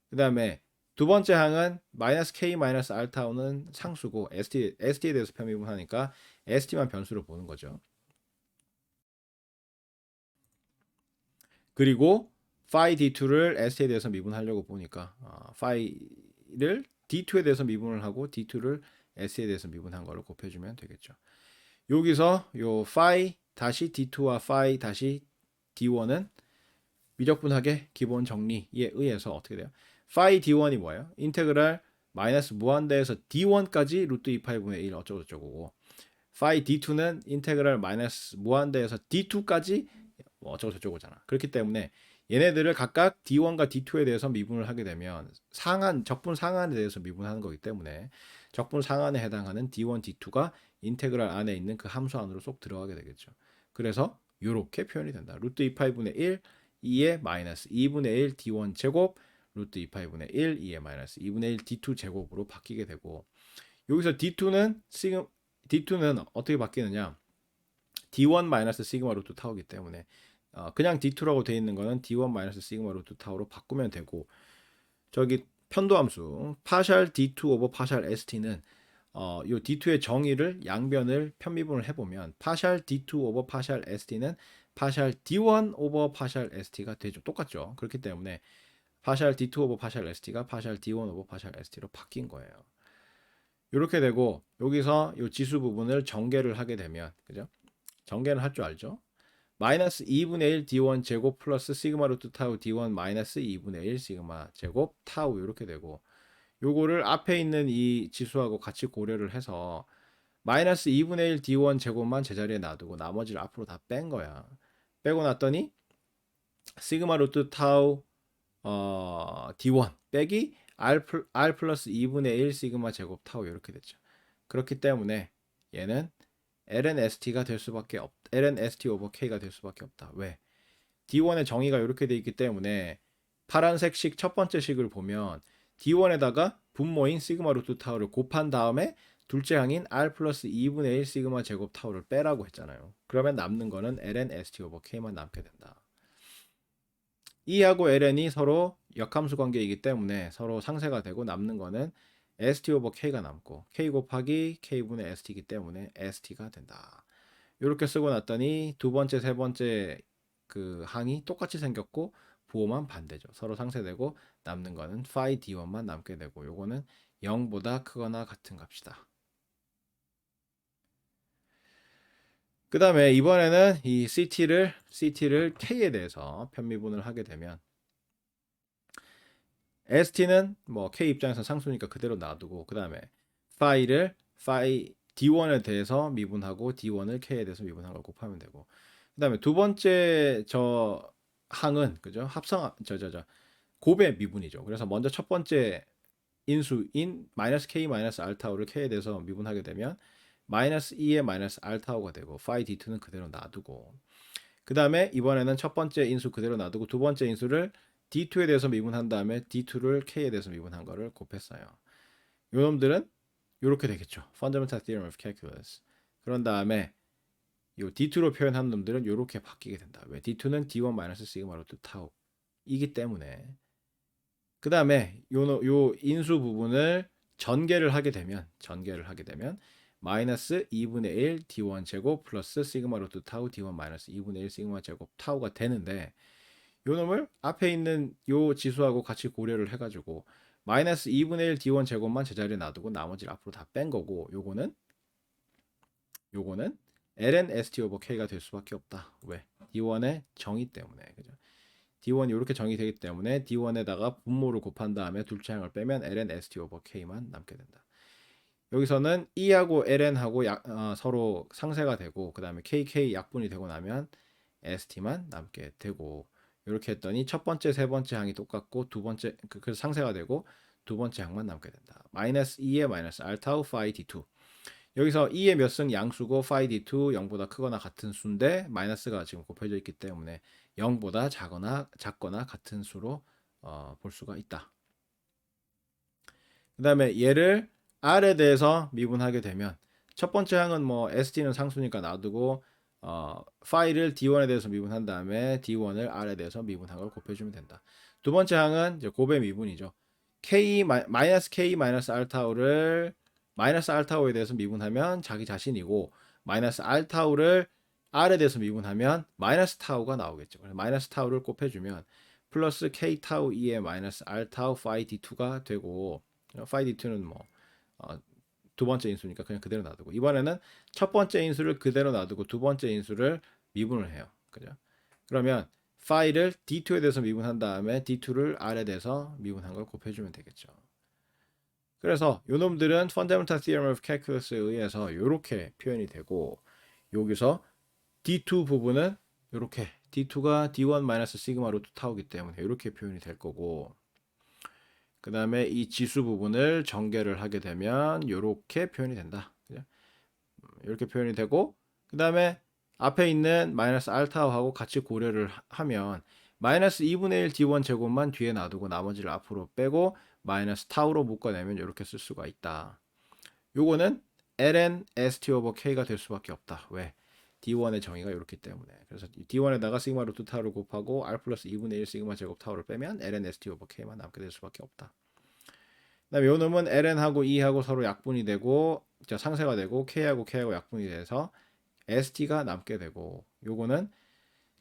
그 다음에 두 번째 항은 마이너스 K 마이너스 알타우는 상수고 ST에 대해서 편미분하니까 ST만 변수로 보는 거죠. 그리고 phi D2를 ST에 대해서 미분하려고 보니까 phi를 D2에 대해서 미분을 하고 D2를 ST에 대해서 미분한 거를 곱해주면 되겠죠. 여기서 요 phi 다시 D2와 phi 다시 D1은 미적분학의 기본 정리에 의해서 어떻게 돼요? phi D1이 뭐예요? 인테그랄 마이너스 무한대에서 D1까지 루트 2파이분의 1 어쩌고저쩌고 phi D2는 인테그랄 마이너스 무한대에서 D2까지 어쩌고저쩌고잖아. 그렇기 때문에 얘네들을 각각 D1과 D2에 대해서 미분을 하게 되면 적분 상한에 대해서 미분하는 거기 때문에 적분 상한에 해당하는 D1, D2가 인테그랄 안에 있는 그 함수 안으로 쏙 들어가게 되겠죠. 그래서 이렇게 표현이 된다. 루트 2파이분의 1, 2의 마이너스 2분의 1 D1 제곱 루트 2파이분의 1, 2의 마이너스 2분의 1 D2 제곱으로 바뀌게 되고 여기서 D2는 어떻게 바뀌느냐? D1 마이너스 시그마 루트 타우기 때문에 그냥 D2라고 되어 있는 거는 D1 마이너스 시그마 루트 타우로 바꾸면 되고 저기 편도함수 파샬 D2 오버 파샬 ST는 요 D2의 정의를 양변을 편미분을 해보면 파샬 D2 오버 파샬 ST는 파샬 D1 오버 파샬 ST가 되죠. 똑같죠. 그렇기 때문에 파샬 D2 오버 파샬 ST가 파샬 D1 오버 파샬 ST로 바뀐 거예요. 이렇게 되고 여기서 요 지수 부분을 전개를 하게 되면 그죠? 전개는 할 줄 알죠? 마이너스 2분의 1 D1 제곱 플러스 시그마 루트 타우 D1 마이너스 2분의 1 시그마 제곱 타우 이렇게 되고 요거를 앞에 있는 이 지수하고 같이 고려를 해서 마이너스 2분의 1 D1 제곱만 제자리에 놔두고 나머지를 앞으로 다 뺀 거야. 빼고 났더니 시그마 루트 타우 D1 빼기 R 플러스 2분의 1 시그마 제곱 타우 이렇게 됐죠. 그렇기 때문에 얘는 ln-st가 될 수밖에 ln-st 오버 k가 될 수밖에 없다. 왜? D1의 정의가 이렇게 돼 있기 때문에 파란색 식 첫 번째 식을 보면 D1에다가 분모인 시그마 루트 타우를 곱한 다음에 둘째 항인 R 플러스 2분의 1 시그마 제곱 타우를 빼라고 했잖아요. 그러면 남는 거는 ln-st 오버 k만 남게 된다. E하고 ln이 서로 역함수 관계이기 때문에 서로 상쇄가 되고 남는 거는 st 오버 k가 남고 k 곱하기 k분의 st이기 때문에 st가 된다. 이렇게 쓰고 났더니 두 번째, 세 번째 그 항이 똑같이 생겼고 부호만 반대죠. 서로 상쇄되고 남는 거는 phi d1만 남게 되고 요거는 0보다 크거나 같은 값이다. 그 다음에 이번에는 이 CT를 K에 대해서 편미분을 하게 되면 ST는 뭐 K 입장에서 상수니까 그대로 놔두고 그 다음에 phi D1에 대해서 미분하고 D1을 K에 대해서 미분한 걸 곱하면 되고 그 다음에 두 번째 저 항은 그죠? 곱의 미분이죠. 그래서 먼저 첫 번째 인수인 마이너스 K 마이너스 알타우를 K에 대해서 미분하게 되면 마이너스 2의 마이너스 알타우가 되고 phi D2는 그대로 놔두고 그 다음에 이번에는 첫 번째 인수 그대로 놔두고 두 번째 인수를 D2에 대해서 미분한 다음에 D2를 K에 대해서 미분한 거를 곱했어요. 요놈들은 이렇게 되겠죠. Fundamental Theorem of Calculus. 그런 다음에 요 D2로 표현한 놈들은 요렇게 바뀌게 된다. 왜? D2는 D1 마이너스 시그마 루트 타우이기 때문에. 그 다음에 요 인수 부분을 전개를 하게 되면 마이너스 2분의 1 D1 제곱 플러스 시그마 루트 타우 D1 마이너스 2분의 1 시그마 제곱 타우가 되는데 요 놈을 앞에 있는 요 지수하고 같이 고려를 해가지고 마이너스 2분의 1 D1 제곱만 제자리에 놔두고 나머지를 앞으로 다 뺀 거고 요거는 ln st 오버 k가 될 수밖에 없다. 왜? D1의 정의 때문에. 그죠? D1이 이렇게 정의되기 때문에 D1에다가 분모를 곱한 다음에 둘째 항을 빼면 ln st 오버 k만 남게 된다. 여기서는 E하고 ln하고 서로 상쇄가 되고 그 다음에 kk 약분이 되고 나면 st만 남게 되고 이렇게 했더니 첫 번째, 세 번째 항이 똑같고 두 번째 그래서 상쇄가 되고 두 번째 항만 남게 된다. 마이너스 2의 마이너스 알타우 파이 d2 여기서 2의 몇 승 양수고 파이 d2 0보다 크거나 같은 수인데 마이너스가 지금 곱해져 있기 때문에 0보다 작거나 같은 수로 볼 수가 있다. 그 다음에 얘를 R에 대해서 미분하게 되면 첫 번째 항은 뭐 ST는 상수니까 놔두고 파이를 D1에 대해서 미분한 다음에 D1을 R에 대해서 미분한 걸 곱해주면 된다. 두 번째 항은 이제 곱의 미분이죠. 마이너스 K 마이너스 알타우를 마이너스 알타우에 대해서 미분하면 자기 자신이고 마이너스 알타우를 R에 대해서 미분하면 마이너스 타우가 나오겠죠. 그래서 마이너스 타우를 곱해주면 플러스 K 타우 2의 마이너스 R 타우 파이 D2가 되고 파이 D2는 뭐 두 번째 인수니까 그냥 그대로 놔두고 이번에는 첫 번째 인수를 그대로 놔두고 두 번째 인수를 미분을 해요. 그죠? 그러면 파이를 D2에 대해서 미분한 다음에 D2를 R에 대해서 미분한 걸 곱해주면 되겠죠. 그래서 요놈들은 Fundamental Theorem of Calculus에 의해서 이렇게 표현이 되고 여기서 D2 부분은 이렇게 D2가 D1 시그마 루트 타우기 때문에 이렇게 표현이 될 거고 그 다음에 이 지수 부분을 전개를 하게 되면 이렇게 표현이 된다. 이렇게 표현이 되고 그 다음에 앞에 있는 마이너스 알타우하고 같이 고려를 하면 마이너스 2분의 1 D1 제곱만 뒤에 놔두고 나머지를 앞으로 빼고 마이너스 타우로 묶어내면 이렇게 쓸 수가 있다. 요거는 ln st 오버 k가 될 수밖에 없다. 왜? D1의 정의가 이렇기 때문에. 그래서 D1에다가 시그마 루트 타우를 곱하고 R 플러스 2분의 1 시그마 제곱 타우를 빼면 ln st 오버 k만 남게 될 수밖에 없다. 그다음에 요 놈은 ln하고 e하고 서로 약분이 되고 상쇄가 되고 k하고 약분이 돼서 st가 남게 되고 요거는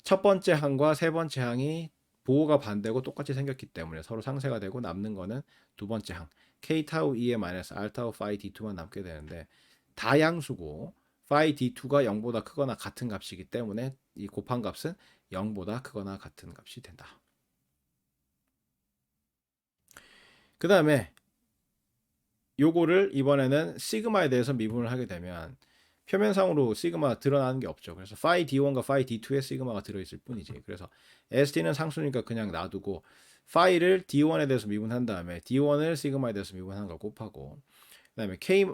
첫 번째 항과 세 번째 항이 보호가 반대고 똑같이 생겼기 때문에 서로 상쇄가 되고 남는 거는 두 번째 항 k 타우 2의 마이너스 r 타우 파이 d2만 남게 되는데 다양수고 파이 d2가 0보다 크거나 같은 값이기 때문에 이 곱한 값은 0보다 크거나 같은 값이 된다. 그 다음에 요거를 이번에는 시그마에 대해서 미분을 하게 되면 표면상으로 시그마 드러나는 게 없죠. 그래서 파이 d1과 파이 d2에 시그마가 들어있을 뿐이지. 그래서 st는 상수니까 그냥 놔두고 파이를 d1에 대해서 미분한 다음에 d1을 시그마에 대해서 미분한 걸 곱하고 그다음에 k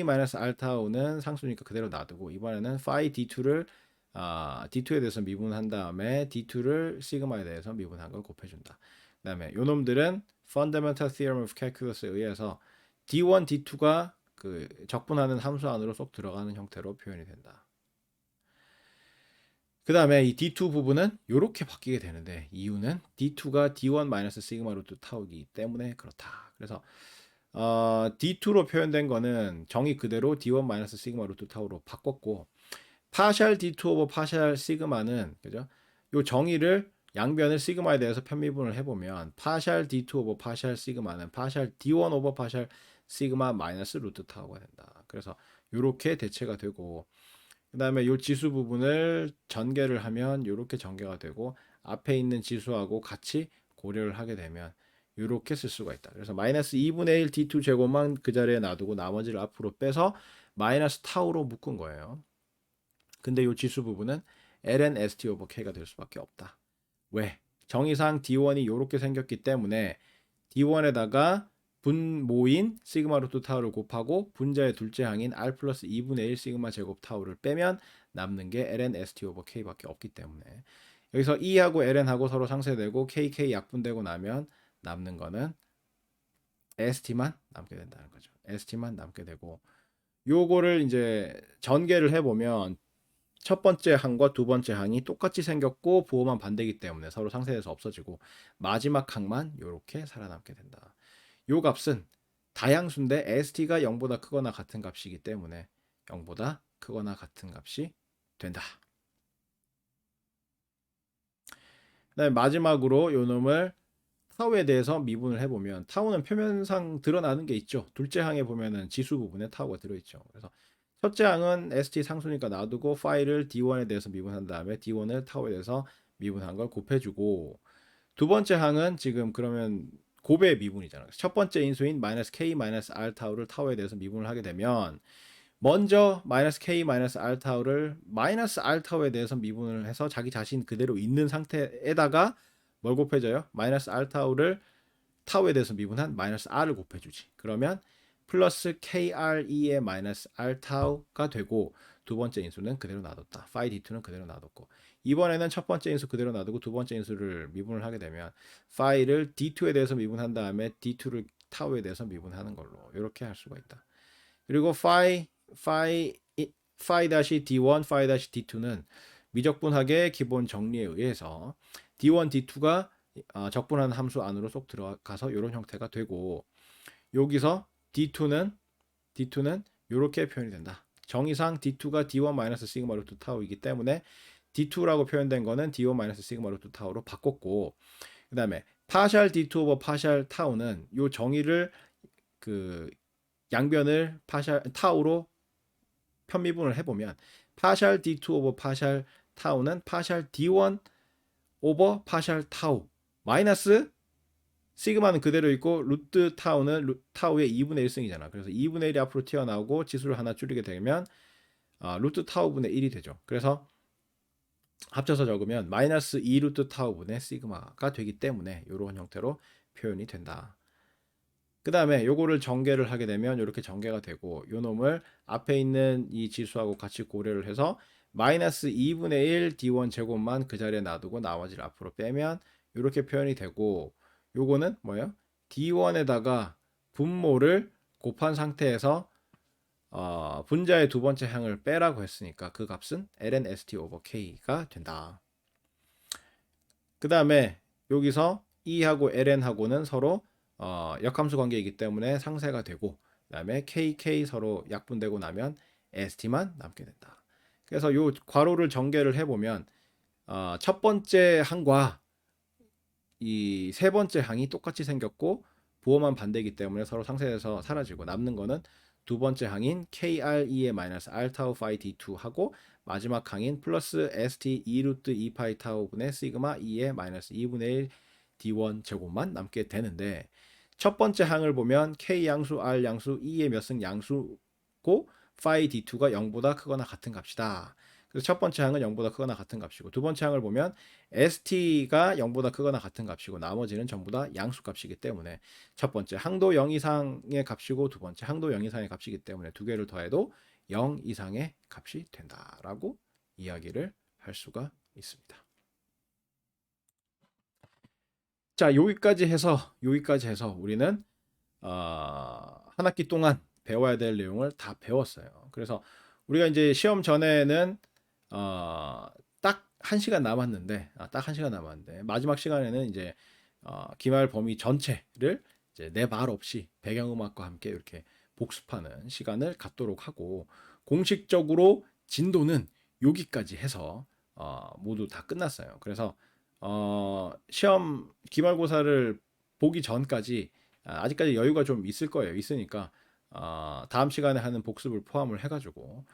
마이너스 알타우는 상수니까 그대로 놔두고 이번에는 파이 d2를 d2에 대해서 미분한 다음에 d2를 시그마에 대해서 미분한 걸 곱해준다. 그다음에 요놈들은 Fundamental Theorem of Calculus에 의해서 D1, D2가 그 적분하는 함수 안으로 쏙 들어가는 형태로 표현이 된다. 그 다음에 이 D2 부분은 이렇게 바뀌게 되는데 이유는 D2가 D1 마이너스 시그마 루트 타우기 때문에 그렇다. 그래서 D2로 표현된 거는 정의 그대로 D1 마이너스 시그마 루트 타우로 바꿨고 파셜 D2 오버 파셜 시그마는 그죠? 요 정의를 양변을 시그마에 대해서 편미분을 해보면 파셜 D2 오버 파셜 시그마는 파셜 D1 오버 파셜 시그마 마이너스 루트 타우가 된다. 그래서 이렇게 대체가 되고 그 다음에 이 지수 부분을 전개를 하면 이렇게 전개가 되고 앞에 있는 지수하고 같이 고려를 하게 되면 이렇게 쓸 수가 있다. 그래서 마이너스 2분의 1 D2 제곱만 그 자리에 놔두고 나머지를 앞으로 빼서 마이너스 타우로 묶은 거예요. 근데 이 지수 부분은 ln st 오버 k가 될 수밖에 없다. 왜? 정의상 D1이 이렇게 생겼기 때문에 D1에다가 분모인 시그마 루트 타우를 곱하고 분자의 둘째 항인 R 플러스 2분의 1 시그마 제곱 타우를 빼면 남는 게 ln st 오버 k밖에 없기 때문에 여기서 E하고 ln하고 서로 상쇄되고 kk 약분되고 나면 남는 거는 st만 남게 된다는 거죠. st만 남게 되고 요거를 이제 전개를 해보면 첫 번째 항과 두 번째 항이 똑같이 생겼고 부호만 반대이기 때문에 서로 상쇄돼서 없어지고 마지막 항만 이렇게 살아남게 된다. 요 값은 다양수인데 st가 0보다 크거나 같은 값이기 때문에 0보다 크거나 같은 값이 된다. 그다음에 마지막으로 요 놈을 타우에 대해서 미분을 해보면 타우는 표면상 드러나는 게 있죠. 둘째 항에 보면은 지수 부분에 타우가 들어있죠. 그래서 첫째 항은 st 상수니까 놔두고 파이를 d1에 대해서 미분한 다음에 d1을 타우에 대해서 미분한 걸 곱해주고 두 번째 항은 지금 그러면 곱의 미분이잖아요. 첫 번째 인수인 -k -r 타우를 타우에 대해서 미분을 하게 되면 먼저 -k -r 타우를 -r 타우에 대해서 미분을 해서 자기 자신 그대로 있는 상태에다가 뭘 곱해줘요? -r 타우를 타우에 대해서 미분한 -r을 곱해주지. 그러면 플러스 KRE의 -r 타우가 되고 두 번째 인수는 그대로 놔뒀다. phi d2는 그대로 놔뒀고 이번에는 첫 번째 인수 그대로 놔두고 두 번째 인수를 미분을 하게 되면 phi를 d2에 대해서 미분한 다음에 d2를 타우에 대해서 미분하는 걸로 이렇게 할 수가 있다. 그리고 phi-d1, phi-d2는 미적분학의 기본 정리에 의해서 d1, d2가 적분하는 함수 안으로 쏙 들어가서 이런 형태가 되고 여기서 d2는 이렇게 표현이 된다. 정의상 d2가 d1 시그마 루트 타우이기 때문에 d2라고 표현된 거는 d1 시그마 루트 타우로 바꿨고 그 다음에 파샬 d2 오버 파샬 타우는 이 정의를 그 양변을 파샬 타우로 편미분을 해보면 파샬 d2 오버 파샬 타우는 파샬 d1 오버 파샬 타우 마이너스 시그마는 그대로 있고 루트 타우는 타우의 2분의 1승이잖아. 그래서 2분의 1이 앞으로 튀어나오고 지수를 하나 줄이게 되면 루트 타우분의 1이 되죠. 그래서 합쳐서 적으면 마이너스 2 루트 타우분의 시그마가 되기 때문에 이런 형태로 표현이 된다. 그 다음에 요거를 전개를 하게 되면 이렇게 전개가 되고 요 놈을 앞에 있는 이 지수하고 같이 고려를 해서 마이너스 2분의 1 d1 제곱만 그 자리에 놔두고 나머지를 앞으로 빼면 이렇게 표현이 되고 요거는 뭐예요? d1에다가 분모를 곱한 상태에서 분자의 두 번째 항을 빼라고 했으니까 그 값은 ln st over k가 된다. 그 다음에 여기서 e하고 ln하고는 서로 역함수 관계이기 때문에 상쇄가 되고 그다음에 kk 서로 약분되고 나면 st만 남게 된다. 그래서 요 괄호를 전개를 해보면 첫 번째 항과 이 세 번째 항이 똑같이 생겼고 부호만 반대이기 때문에 서로 상쇄해서 사라지고 남는 거는 두 번째 항인 KRE의 -R 타우 파이 D2 하고 마지막 항인 플러스 ST 2 루트 2 파이 타우 분의 시그마 E의 -2분의 1 D1 제곱만 남게 되는데 첫 번째 항을 보면 K 양수, R 양수, E의 몇 승 양수고 파이 D2가 0보다 크거나 같은 값이다. 그래서 첫 번째 항은 0보다 크거나 같은 값이고 두 번째 항을 보면 ST가 0보다 크거나 같은 값이고 나머지는 전부 다 양수 값이기 때문에 첫 번째 항도 0 이상의 값이고 두 번째 항도 0 이상의 값이기 때문에 두 개를 더해도 0 이상의 값이 된다라고 이야기를 할 수가 있습니다. 자, 여기까지 해서 우리는 한 학기 동안 배워야 될 내용을 다 배웠어요. 그래서 우리가 이제 시험 전에는 딱 1시간 남았는데 딱 1시간 남았는데 마지막 시간에는 이제 기말 범위 전체를 이제 내 말 없이 배경음악과 함께 이렇게 복습하는 시간을 갖도록 하고 공식적으로 진도는 여기까지 해서 모두 다 끝났어요. 그래서 시험 기말고사를 보기 전까지 아직까지 여유가 좀 있을 거예요. 있으니까 다음 시간에 하는 복습을 포함을 해가지고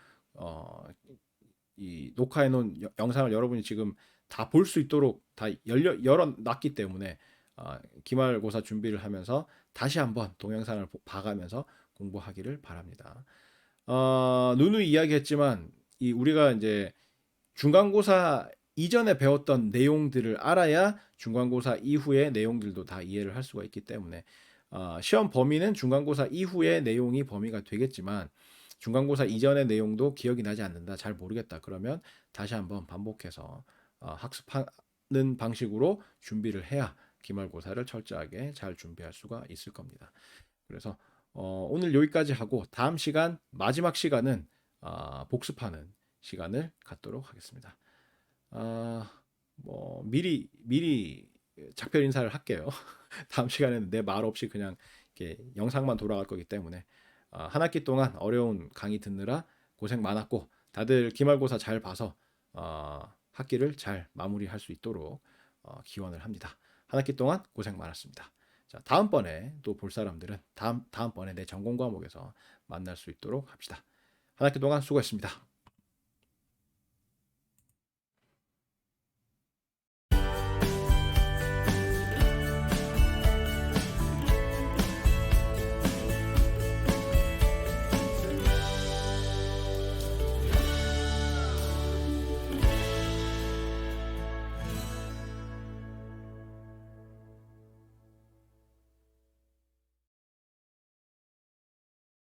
이 녹화해 놓은 영상을 여러분이 지금 다 볼 수 있도록 다 열어놨기 때문에 기말고사 준비를 하면서 다시 한번 동영상을 봐가면서 공부하기를 바랍니다. 누누이 이야기했지만 우리가 이제 중간고사 이전에 배웠던 내용들을 알아야 중간고사 이후의 내용들도 다 이해를 할 수가 있기 때문에 시험 범위는 중간고사 이후의 내용이 범위가 되겠지만 중간고사 이전의 내용도 기억이 나지 않는다, 잘 모르겠다 그러면 다시 한번 반복해서 학습하는 방식으로 준비를 해야 기말고사를 철저하게 잘 준비할 수가 있을 겁니다. 그래서 오늘 여기까지 하고 다음 시간 마지막 시간은 복습하는 시간을 갖도록 하겠습니다. 뭐 미리 작별 인사를 할게요. 다음 시간에는 내 말 없이 그냥 이렇게 영상만 돌아갈 거기 때문에 한 학기 동안 어려운 강의 듣느라 고생 많았고 다들 기말고사 잘 봐서 학기를 잘 마무리할 수 있도록 기원을 합니다. 한 학기 동안 고생 많았습니다. 자, 다음번에 또 볼 사람들은 다음번에 내 전공 과목에서 만날 수 있도록 합시다. 한 학기 동안 수고했습니다.